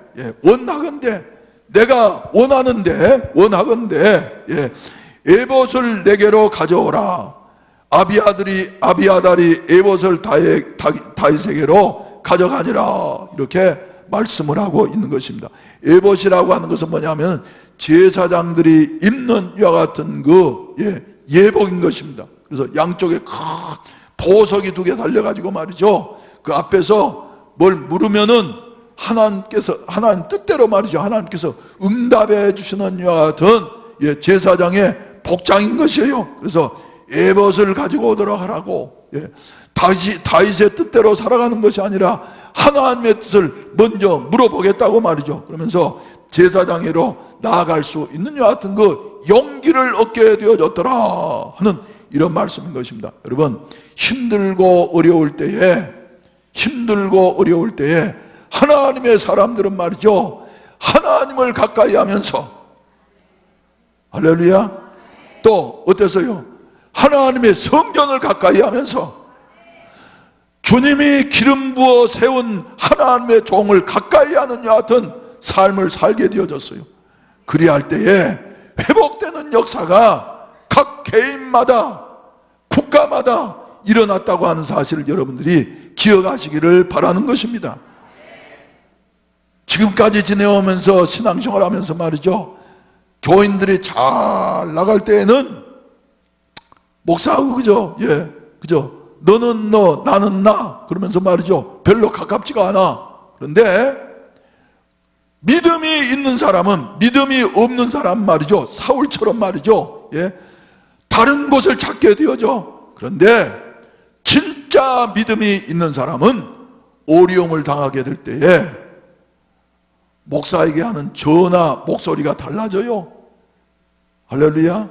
내가 원하건대 에봇을 내게로 가져오라. 아비아달이 에봇을 다윗에게로 가져가니라, 이렇게 말씀을 하고 있는 것입니다. 에봇이라고 하는 것은 뭐냐면 제사장들이 입는 이와 같은 그 예복인 것입니다. 그래서 양쪽에 큰 보석이 2개 달려가지고 말이죠, 그 앞에서 뭘 물으면은 하나님 뜻대로 말이죠, 하나님께서 응답해 주시는 이와 같은 제사장의 복장인 것이에요. 그래서 에봇을 가지고 오도록 하라고, 다윗의 뜻대로 살아가는 것이 아니라 하나님의 뜻을 먼저 물어보겠다고 말이죠. 그러면서 제사장으로 나아갈 수 있는 이와 같은 그 용기를 얻게 되어졌더라 하는 이런 말씀인 것입니다. 여러분, 힘들고 어려울 때에 하나님의 사람들은 말이죠, 하나님을 가까이 하면서, 할렐루야, 또 어때서요? 하나님의 성전을 가까이 하면서 주님이 기름 부어 세운 하나님의 종을 가까이 하는 여 같은 삶을 살게 되어졌어요. 그리할 때에 회복되는 역사가 각 개인마다, 국가마다 일어났다고 하는 사실을 여러분들이 기억하시기를 바라는 것입니다. 지금까지 지내오면서 신앙생활 하면서 말이죠, 교인들이 잘 나갈 때에는 목사하고 그죠? 너는 너, 나는 나, 그러면서 말이죠, 별로 가깝지가 않아. 그런데 믿음이 있는 사람은, 믿음이 없는 사람 말이죠, 사울처럼 말이죠, 다른 곳을 찾게 되어져. 그런데 진짜 믿음이 있는 사람은 어려움을 당하게 될 때에 목사에게 하는 전화 목소리가 달라져요. 할렐루야.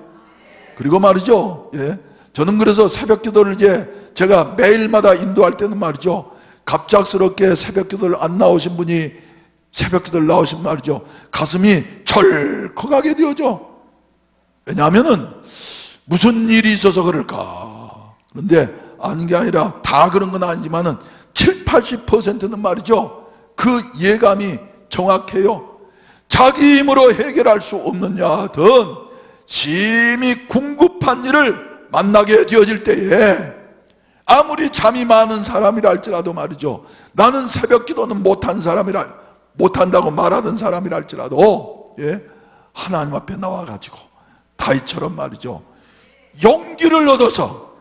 그리고 말이죠, 저는 그래서 새벽 기도를 이제 제가 매일마다 인도할 때는 말이죠, 갑작스럽게 새벽 기도를 안 나오신 분이 새벽 기도를 나오신 말이죠, 가슴이 철컥하게 되어져. 왜냐하면은 무슨 일이 있어서 그럴까. 그런데 아닌 게 아니라 다 그런 건 아니지만은 70-80%는 말이죠, 그 예감이 정확해요. 자기 힘으로 해결할 수 없는 여하튼 심히 궁급한 일을 만나게 되어질 때에 아무리 잠이 많은 사람이라 할지라도 말이죠, 나는 새벽 기도는 못한다고 말하던 사람이라 할지라도 하나님 앞에 나와가지고 다윗처럼 말이죠, 용기를 얻어서,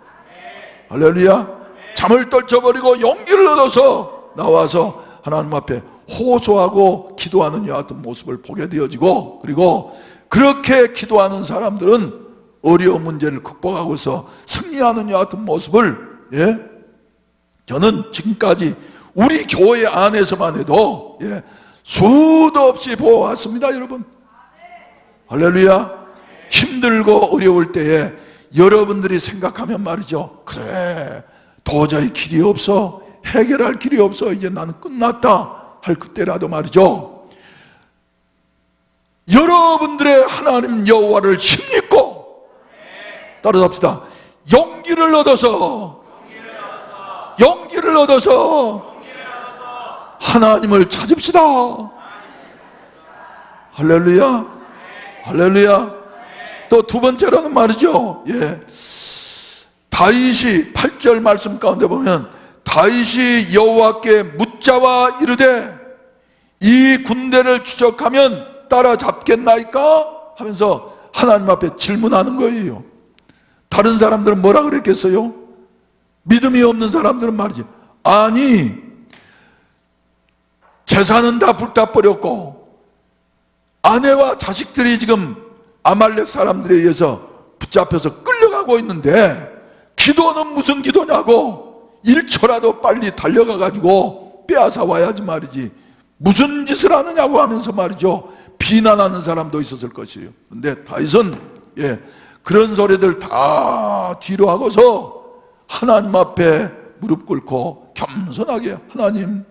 할렐루야, 잠을 떨쳐버리고 용기를 얻어서 나와서 하나님 앞에 호소하고 기도하는 여하튼 모습을 보게 되어지고, 그리고 그렇게 기도하는 사람들은 어려운 문제를 극복하고서 승리하는 여하튼 모습을 저는 지금까지 우리 교회 안에서만 해도 수도 없이 보아왔습니다. 여러분, 할렐루야. 힘들고 어려울 때에 여러분들이 생각하면 말이죠, 그래, 도저히 길이 없어, 해결할 길이 없어, 이제 나는 끝났다 할 그때라도 말이죠, 여러분들의 하나님 여호와를 힘입고 따라잡시다. 용기를 얻어서 하나님을 찾읍시다. 할렐루야. 할렐루야. 또 두 번째로는 말이죠, 다윗이 8절 말씀 가운데 보면 다윗이 여호와께 묻자와 이르되 이 군대를 추적하면 따라잡겠나이까 하면서 하나님 앞에 질문하는 거예요. 다른 사람들은 뭐라 그랬겠어요? 믿음이 없는 사람들은 말이지, 아니 재산은 다 불타버렸고 아내와 자식들이 지금 아말렉 사람들에 의해서 붙잡혀서 끌려가고 있는데 기도는 무슨 기도냐고, 1초라도 빨리 달려가가지고 빼앗아 와야지 말이지, 무슨 짓을 하느냐고 하면서 말이죠, 비난하는 사람도 있었을 것이에요. 그런데 다윗은 그런 소리들 다 뒤로 하고서 하나님 앞에 무릎 꿇고 겸손하게, 하나님,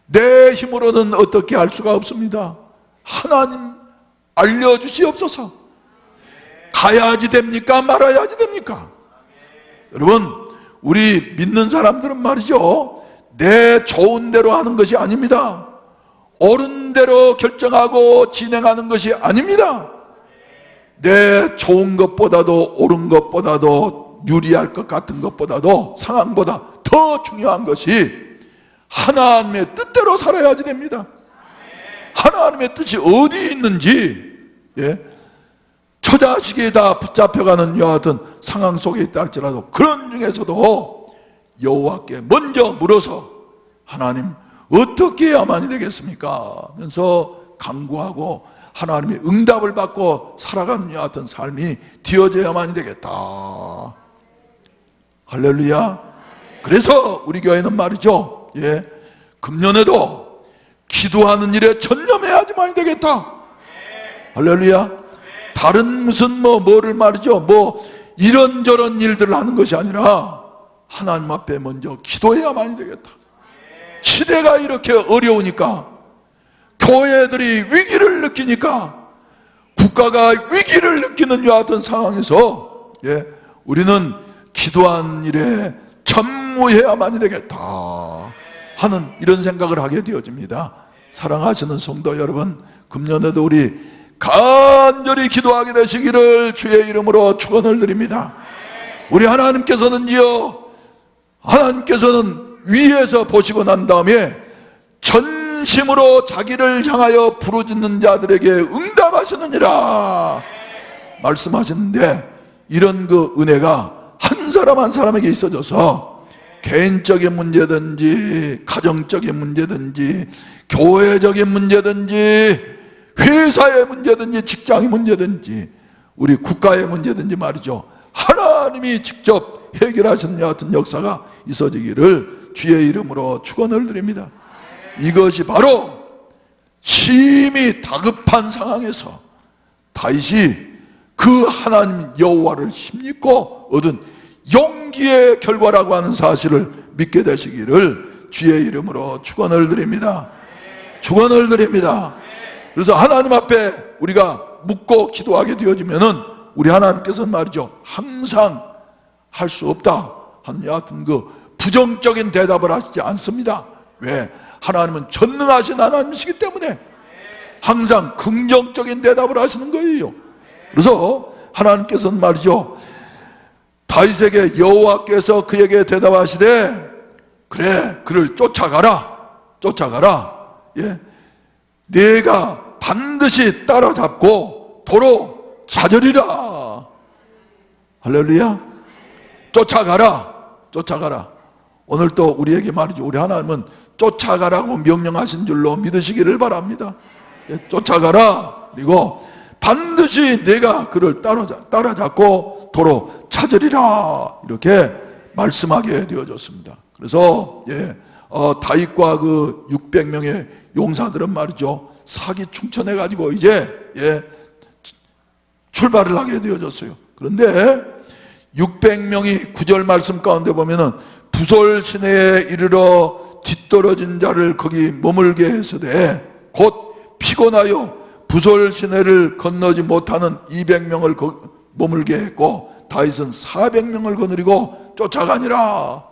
내 힘으로는 어떻게 할 수가 없습니다. 하나님 알려주시옵소서. 가야지 됩니까? 말아야지 됩니까? 여러분, 우리 믿는 사람들은 말이죠, 내 좋은 대로 하는 것이 아닙니다. 옳은 대로 결정하고 진행하는 것이 아닙니다. 내 좋은 것보다도 옳은 것보다도 유리할 것 같은 것보다도 상황보다 더 중요한 것이 하나님의 뜻대로 살아야지 됩니다. 하나님의 뜻이 어디 있는지, 처자식이 다 붙잡혀가는 여하튼 상황 속에 있다 할지라도 그런 중에서도 여호와께 먼저 물어서 하나님 어떻게 해야만이 되겠습니까? 하면서 간구하고 하나님의 응답을 받고 살아가는 여하튼 삶이 되어져야만이 되겠다. 할렐루야. 그래서 우리 교회는 말이죠, 금년에도 기도하는 일에 전념해야지만이 되겠다. 할렐루야. 다른 무슨 뭐를 말이죠, 이런저런 일들을 하는 것이 아니라 하나님 앞에 먼저 기도해야만이 되겠다. 시대가 이렇게 어려우니까, 교회들이 위기를 느끼니까, 국가가 위기를 느끼는 이와 같은 상황에서 우리는 기도한 일에 전무해야만이 되겠다 하는 이런 생각을 하게 되어집니다. 사랑하시는 성도 여러분, 금년에도 우리 간절히 기도하게 되시기를 주의 이름으로 축원을 드립니다. 우리 하나님께서는요, 하나님께서는 위에서 보시고 난 다음에 전심으로 자기를 향하여 부르짖는 자들에게 응답하시느니라 말씀하시는데, 이런 그 은혜가 한 사람 한 사람에게 있어져서 개인적인 문제든지 가정적인 문제든지 교회적인 문제든지 회사의 문제든지 직장의 문제든지 우리 국가의 문제든지 말이죠, 하나님이 직접 해결하시는 같은 역사가 있어지기를 주의 이름으로 축원을 드립니다. 이것이 바로 심히 다급한 상황에서 다윗이 그 하나님 여호와를 힘입고 얻은 용기의 결과라고 하는 사실을 믿게 되시기를 주의 이름으로 축원을 드립니다. 축원을 드립니다. 그래서 하나님 앞에 우리가 묻고 기도하게 되어지면은 우리 하나님께서는 말이죠, 항상 할 수 없다 하는 여하튼 그 부정적인 대답을 하시지 않습니다. 왜? 하나님은 전능하신 하나님이시기 때문에 항상 긍정적인 대답을 하시는 거예요. 그래서 하나님께서는 말이죠, 다윗에게 여호와께서 그에게 대답하시되 그래, 그를 쫓아가라. 내가 반드시 따라잡고 도로 찾으리라. 할렐루야. 쫓아가라. 오늘 또 우리에게 말이죠, 우리 하나님은 쫓아가라고 명령하신 줄로 믿으시기를 바랍니다. 쫓아가라. 그리고 반드시 내가 그를 따라잡고 도로 찾으리라, 이렇게 말씀하게 되어졌습니다. 그래서 다윗과 그 600명의 용사들은 말이죠, 사기충천해 가지고 이제 출발을 하게 되어졌어요. 그런데 600명이 9절 말씀 가운데 보면은 부솔 시내에 이르러 뒤떨어진 자를 거기 머물게 했으되 곧 피곤하여 부솔 시내를 건너지 못하는 200명을 머물게 했고 다윗은 400명을 거느리고 쫓아가니라.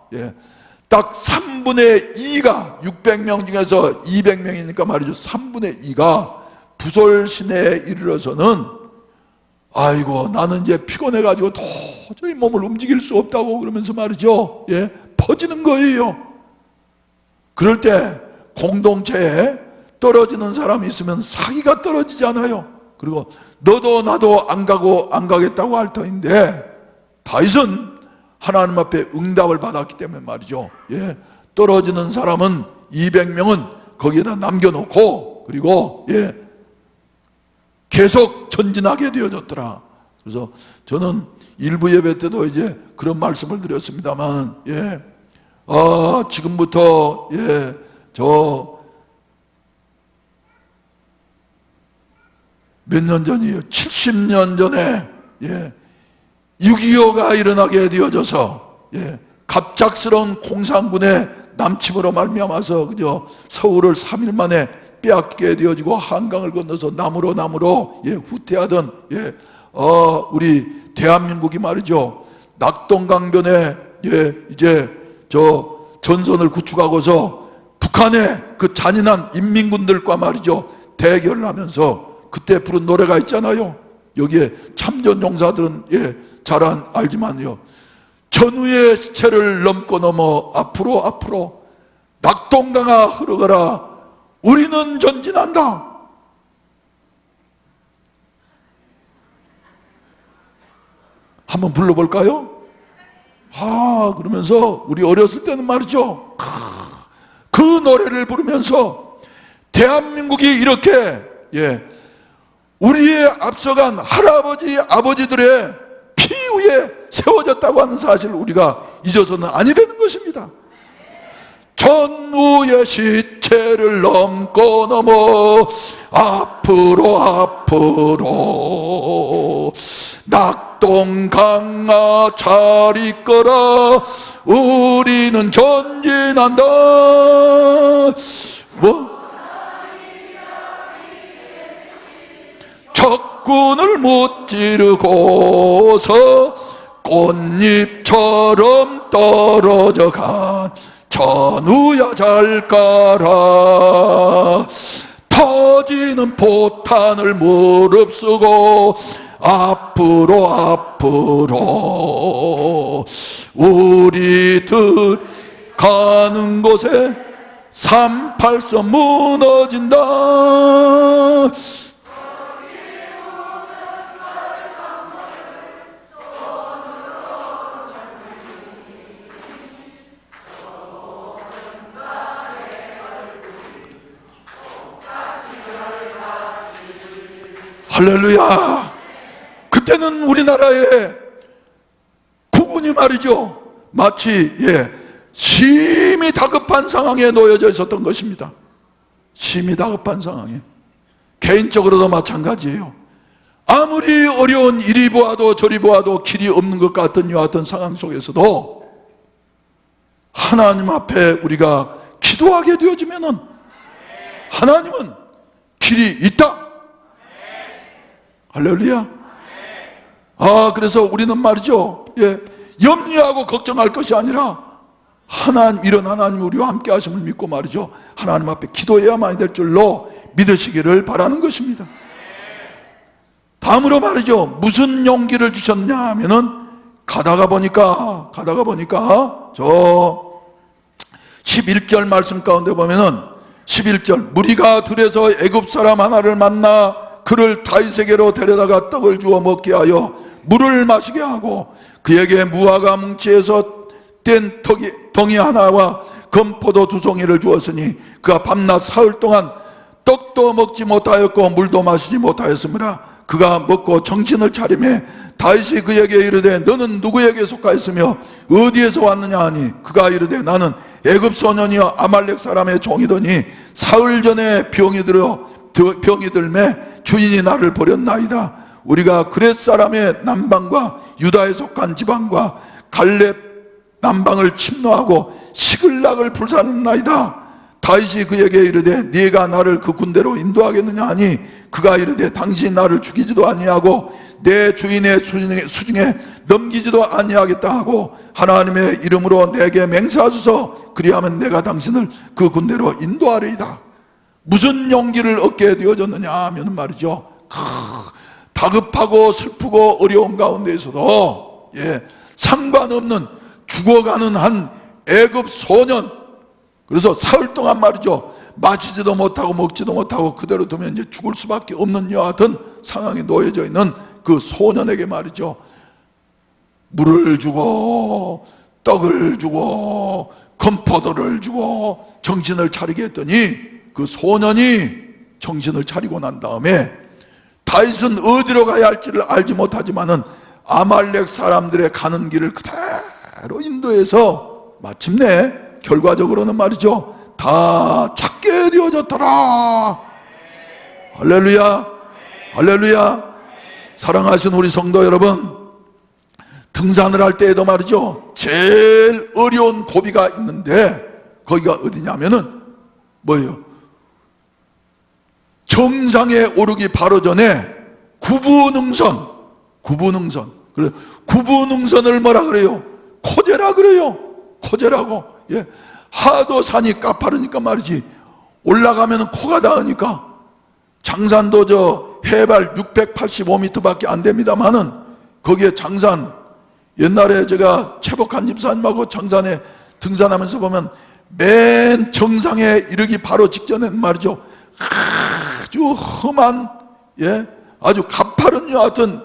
딱 3분의 2가 600명 중에서 200명이니까 말이죠, 3분의 2가 부솔 시내에 이르러서는 아이고 나는 이제 피곤해가지고 도저히 몸을 움직일 수 없다고 그러면서 말이죠, 퍼지는 거예요. 그럴 때 공동체에 떨어지는 사람이 있으면 사기가 떨어지지 않아요. 그리고 너도 나도 안 가겠다고 할 터인데 다윗은 하나님 앞에 응답을 받았기 때문에 말이죠, 떨어지는 사람은 200명은 거기에다 남겨놓고 그리고 계속 전진하게 되어졌더라. 그래서 저는 일부 예배 때도 이제 그런 말씀을 드렸습니다만, 지금부터 저 몇 년 전이에요. 70년 전에 6.25가 일어나게 되어져서 갑작스러운 공산군의 남침으로 말미암아서 그저 서울을 3일 만에 빼앗기게 되어지고 한강을 건너서 남으로 후퇴하던 우리 대한민국이 말이죠, 낙동강변에 이제 저 전선을 구축하고서 북한의 그 잔인한 인민군들과 말이죠 대결을 하면서 그때 부른 노래가 있잖아요. 여기에 참전 용사들은 잘 알지만요, 전우의 시체를 넘어 앞으로 낙동강아 흐르거라 우리는 전진한다. 한번 불러볼까요? 그러면서 우리 어렸을 때는 말이죠, 그 노래를 부르면서 대한민국이 이렇게 우리의 앞서간 할아버지 아버지들의 피 위에 세워졌다고 하는 사실을 우리가 잊어서는 아니 되는 것입니다. 전우의 시체를 넘어 앞으로 낙동강아 낙동강아 잘 있거라 우리는 전진한다. 뭐? 적군을 무찌르고서 꽃잎처럼 떨어져 간 전우야 잘 가라. 터지는 포탄을 무릅쓰고 앞으로 앞으로 우리들 가는 곳에 38선 무너진다. 할렐루야. 그때는 우리나라의 국군이 말이죠, 마치 심히 다급한 상황에 놓여져 있었던 것입니다. 심히 다급한 상황에. 개인적으로도 마찬가지예요. 아무리 어려운 이리 보아도 저리 보아도 길이 없는 것 같은 여하튼 상황 속에서도 하나님 앞에 우리가 기도하게 되어지면은 하나님은 길이 있다. 할렐루야. 그래서 우리는 말이죠, 염려하고 걱정할 것이 아니라 하나님, 이런 하나님 우리와 함께 하심을 믿고 말이죠, 하나님 앞에 기도해야만 될 줄로 믿으시기를 바라는 것입니다. 다음으로 말이죠, 무슨 용기를 주셨느냐 하면은 가다가 보니까 저 11절 말씀 가운데 보면은 11절, 무리가 들에서 애굽 사람 하나를 만나 그를 다윗에게로 데려다가 떡을 주어 먹게 하여 물을 마시게 하고 그에게 무화과 뭉치에서 뗀 덩이 하나와 건포도 2송이를 주었으니 그가 밤낮 사흘 동안 떡도 먹지 못하였고 물도 마시지 못하였으므라. 그가 먹고 정신을 차리매 다윗이 그에게 이르되 너는 누구에게 속하였으며 어디에서 왔느냐 하니 그가 이르되 나는 애굽 소년이여 아말렉 사람의 종이더니 사흘 전에 병이 들매 주인이 나를 버렸나이다. 우리가 그렛 사람의 남방과 유다에 속한 지방과 갈렙 남방을 침노하고 시글락을 불사르나이다. 다윗이 그에게 이르되 네가 나를 그 군대로 인도하겠느냐 하니 그가 이르되 당신이 나를 죽이지도 아니하고 내 주인의 수중에 넘기지도 아니하겠다 하고 하나님의 이름으로 내게 맹세하소서. 그리하면 내가 당신을 그 군대로 인도하리이다. 무슨 용기를 얻게 되어졌느냐 하면 말이죠, 다급하고 슬프고 어려운 가운데에서도 상관없는 죽어가는 한 애굽 소년, 그래서 사흘 동안 말이죠, 마시지도 못하고 먹지도 못하고 그대로 두면 이제 죽을 수밖에 없는 여하튼 상황에 놓여져 있는 그 소년에게 말이죠, 물을 주고 떡을 주고 건포도를 주고 정신을 차리게 했더니 그 소년이 정신을 차리고 난 다음에 다윗은 어디로 가야 할지를 알지 못하지만은 아말렉 사람들의 가는 길을 그대로 인도해서 마침내 결과적으로는 말이죠, 다 찾게 되어졌더라. 할렐루야. 할렐루야. 사랑하신 우리 성도 여러분, 등산을 할 때에도 말이죠, 제일 어려운 고비가 있는데 거기가 어디냐면은 뭐예요? 정상에 오르기 바로 전에 구부능선. 그래, 구부능선을 뭐라 그래요? 코제라 그래요. 코제라고. 하도 산이 가파르니까 말이지, 올라가면 코가 닿으니까. 장산도 저 해발 685m밖에 안 됩니다만은 거기에 장산, 옛날에 제가 최복한 집사님하고 장산에 등산하면서 보면 맨 정상에 이르기 바로 직전에는 말이죠, 아주 험한 아주 가파른 여하튼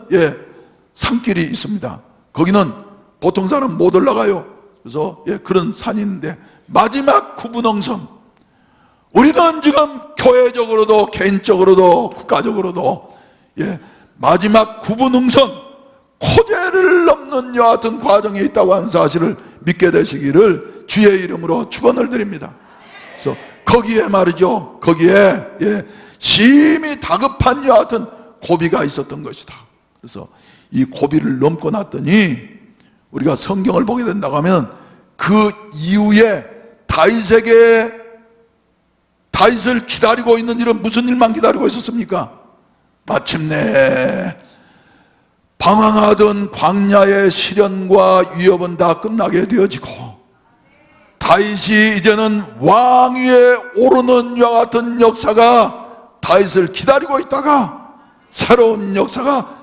산길이 있습니다. 거기는 보통 사람 못 올라가요. 그래서 그런 산이 있는데 마지막 구분홍선, 우리는 지금 교회적으로도 개인적으로도 국가적으로도 마지막 구분홍선 코제를 넘는 여하튼 과정에 있다고 하는 사실을 믿게 되시기를 주의 이름으로 축원을 드립니다. 그래서 거기에 말이죠, 거기에 심히 다급한 여하튼 고비가 있었던 것이다. 그래서 이 고비를 넘고 났더니 우리가 성경을 보게 된다고 하면 그 이후에 다윗을 기다리고 있는 일은 무슨 일만 기다리고 있었습니까? 마침내 방황하던 광야의 시련과 위협은 다 끝나게 되어지고 다윗이 이제는 왕위에 오르는 이와 같은 역사가 다윗을 기다리고 있다가 새로운 역사가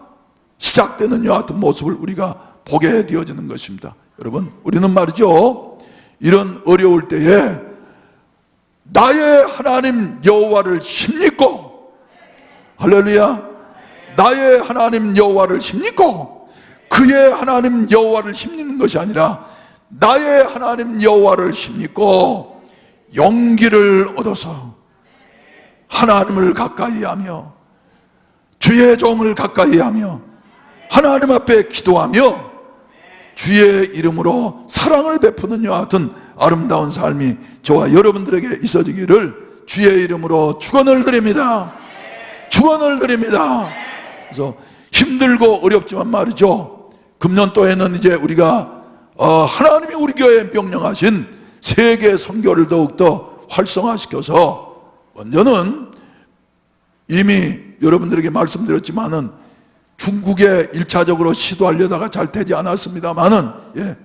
시작되는 이와 같은 모습을 우리가 보게 되어지는 것입니다. 여러분, 우리는 말이죠, 이런 어려울 때에 나의 하나님 여호와를 힘입고, 할렐루야, 나의 하나님 여호와를 힘입고, 그의 하나님 여호와를 힘입는 것이 아니라 나의 하나님 여호와를 힘입고 용기를 얻어서 하나님을 가까이 하며 주의 종을 가까이 하며 하나님 앞에 기도하며 주의 이름으로 사랑을 베푸는 이와 같은 아름다운 삶이 저와 여러분들에게 있어지기를 주의 이름으로 축원을 드립니다. 축원을 드립니다. 그래서 힘들고 어렵지만 말이죠, 금년도에는 이제 우리가 하나님이 우리 교회에 명령하신 세계 선교를 더욱더 활성화시켜서, 먼저는 이미 여러분들에게 말씀드렸지만은 중국에 1차적으로 시도하려다가 잘 되지 않았습니다만은,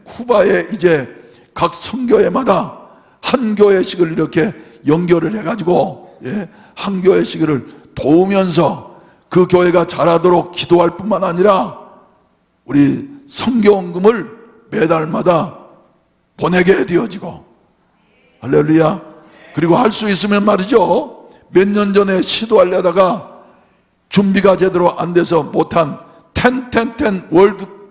쿠바에 이제 각 선교회마다 한 교회씩을 이렇게 연결을 해가지고 한 교회씩을 도우면서 그 교회가 잘하도록 기도할 뿐만 아니라 우리 선교원금을 매달마다 보내게 되어지고, 할렐루야. 그리고 할 수 있으면 말이죠, 몇 년 전에 시도하려다가 준비가 제대로 안 돼서 못한 10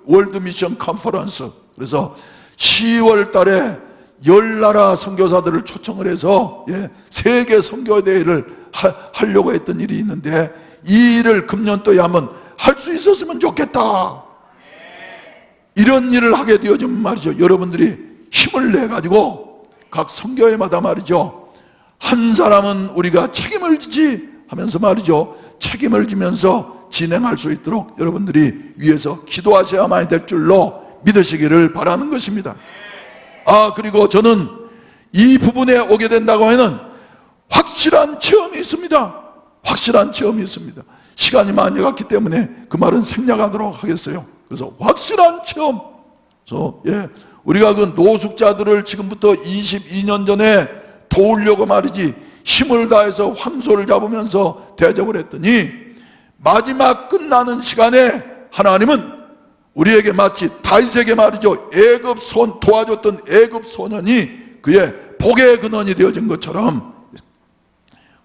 월드 미션 컨퍼런스, 그래서 10월 달에 10나라 선교사들을 초청을 해서 세계 선교대회를 하려고 했던 일이 있는데, 이 일을 금년도에 한번 할 수 있었으면 좋겠다, 이런 일을 하게 되어지면 말이죠, 여러분들이 힘을 내가지고 각 선교회마다 말이죠, 한 사람은 우리가 책임을 지지 하면서 말이죠, 책임을 지면서 진행할 수 있도록 여러분들이 위해서 기도하셔야만 될 줄로 믿으시기를 바라는 것입니다. 그리고 저는 이 부분에 오게 된다고 하면 확실한 체험이 있습니다. 확실한 체험이 있습니다. 시간이 많이 갔기 때문에 그 말은 생략하도록 하겠어요. 그래서 확실한 체험. 그래서 우리가 그 노숙자들을 지금부터 22년 전에 도우려고 말이지 힘을 다해서 황소를 잡으면서 대접을 했더니, 마지막 끝나는 시간에 하나님은 우리에게 마치 다윗에게 말이죠, 도와줬던 애굽 소년이 그의 복의 근원이 되어진 것처럼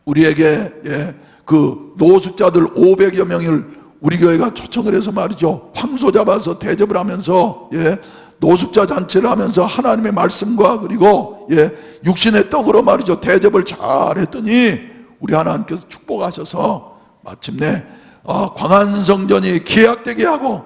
우리에게 그 노숙자들 500여 명을 우리 교회가 초청을 해서 말이죠, 황소 잡아서 대접을 하면서 노숙자 잔치를 하면서 하나님의 말씀과 그리고 육신의 떡으로 말이죠, 대접을 잘 했더니 우리 하나님께서 축복하셔서 마침내 광안성전이 계약되게 하고,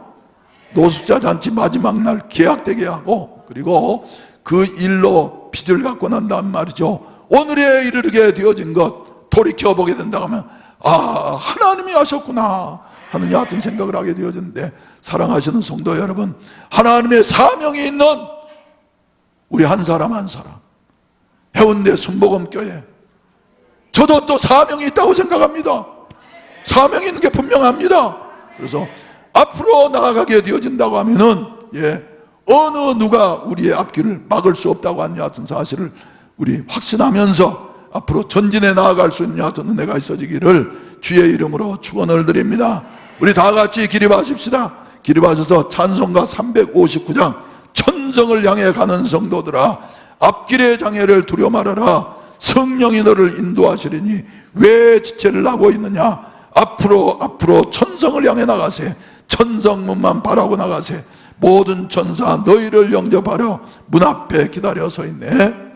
노숙자 잔치 마지막 날 계약되게 하고, 그리고 그 일로 빚을 갖고 난 다음 말이죠, 오늘에 이르게 되어진 것 돌이켜보게 된다고 하면 하나님이 하셨구나 하는 여하튼 생각을 하게 되어졌는데, 사랑하시는 성도 여러분, 하나님의 사명이 있는 우리 한 사람 한 사람, 해운대 순복음교회, 저도 또 사명이 있다고 생각합니다. 사명이 있는 게 분명합니다. 그래서 앞으로 나아가게 되어진다고 하면은 어느 누가 우리의 앞길을 막을 수 없다고 하는 여하튼 사실을 우리 확신하면서 앞으로 전진해 나아갈 수 있는 여하튼 은혜가 있어지기를 주의 이름으로 축원을 드립니다. 우리 다 같이 기립하십시다. 기립하셔서 찬송가 359장 천성을 향해 가는 성도들아, 앞길의 장애를 두려 말아라. 성령이 너를 인도하시리니 왜 지체를 하고 있느냐. 앞으로 천성을 향해 나가세. 천성문만 바라고 나가세. 모든 천사 너희를 영접하려 문 앞에 기다려 서 있네.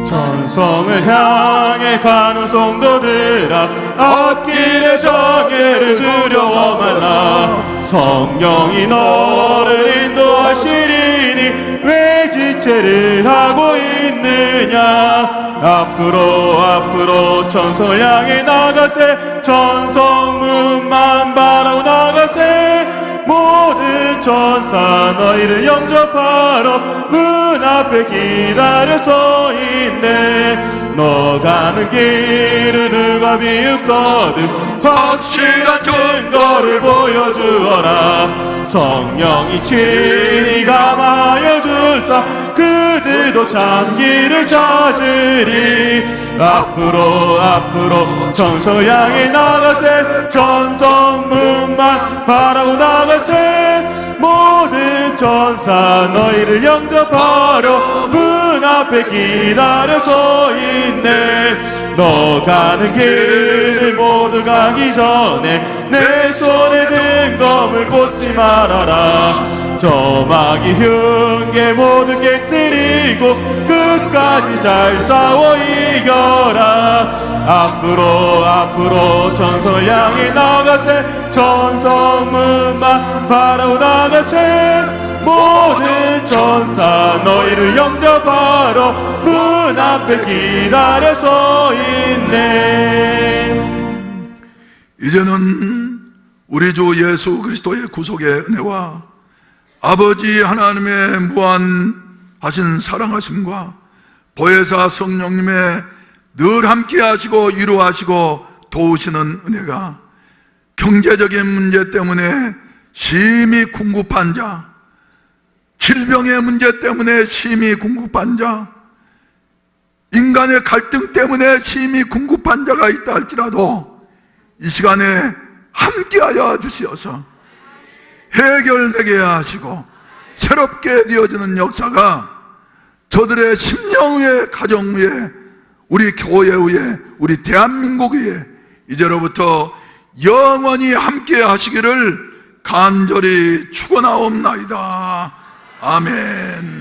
천성을 향해 가는 성도들아, 앞길의 장애를 두려워 말라. 성령이 너를 인도하시리니 왜 지체를 하고 있느냐. 앞으로 천성을 향해 나가세 천성문만 바라고 나가세 모든 천사 너희를 영접하러 문 앞에 기다려 서 있네 너 가는 길은 누가 비웃거든 확실한 증거를 보여주어라 성령이 친히 감하여 주사 그들도 참 길을 찾으리 앞으로 천성을 향해 나가세 천성문만 바라고 나가세 모든 천사 너희를 영접하러 문 앞에 기다려 서 있네 너 가는 길을 모두 가기 전에 내 손에 든 검을 꽂지 말아라 저마귀 흉계 모두 깨뜨리고 끝까지 잘 싸워 이겨라 앞으로 천성을 향해 나가세 천성문만 바라고 나가세 모든 천사 너희를 영접하러 문 앞에 기다려 서 있네 이제는 우리 주 예수 그리스도의 구속의 은혜와 아버지 하나님의 무한하신 사랑하심과 보혜사 성령님의 늘 함께 하시고 위로하시고 도우시는 은혜가 경제적인 문제 때문에 심히 궁급한 자 질병의 문제 때문에 심히 궁급한 자 인간의 갈등 때문에 심히 궁급한 자가 있다 할지라도 이 시간에 함께하여 주시어서 해결되게 하시고 새롭게 되어지는 역사가 저들의 심령 위에 가정 위에 우리 교회 위에 우리 대한민국 위에 이제로부터 영원히 함께 하시기를 간절히 축원하옵나이다. 아멘.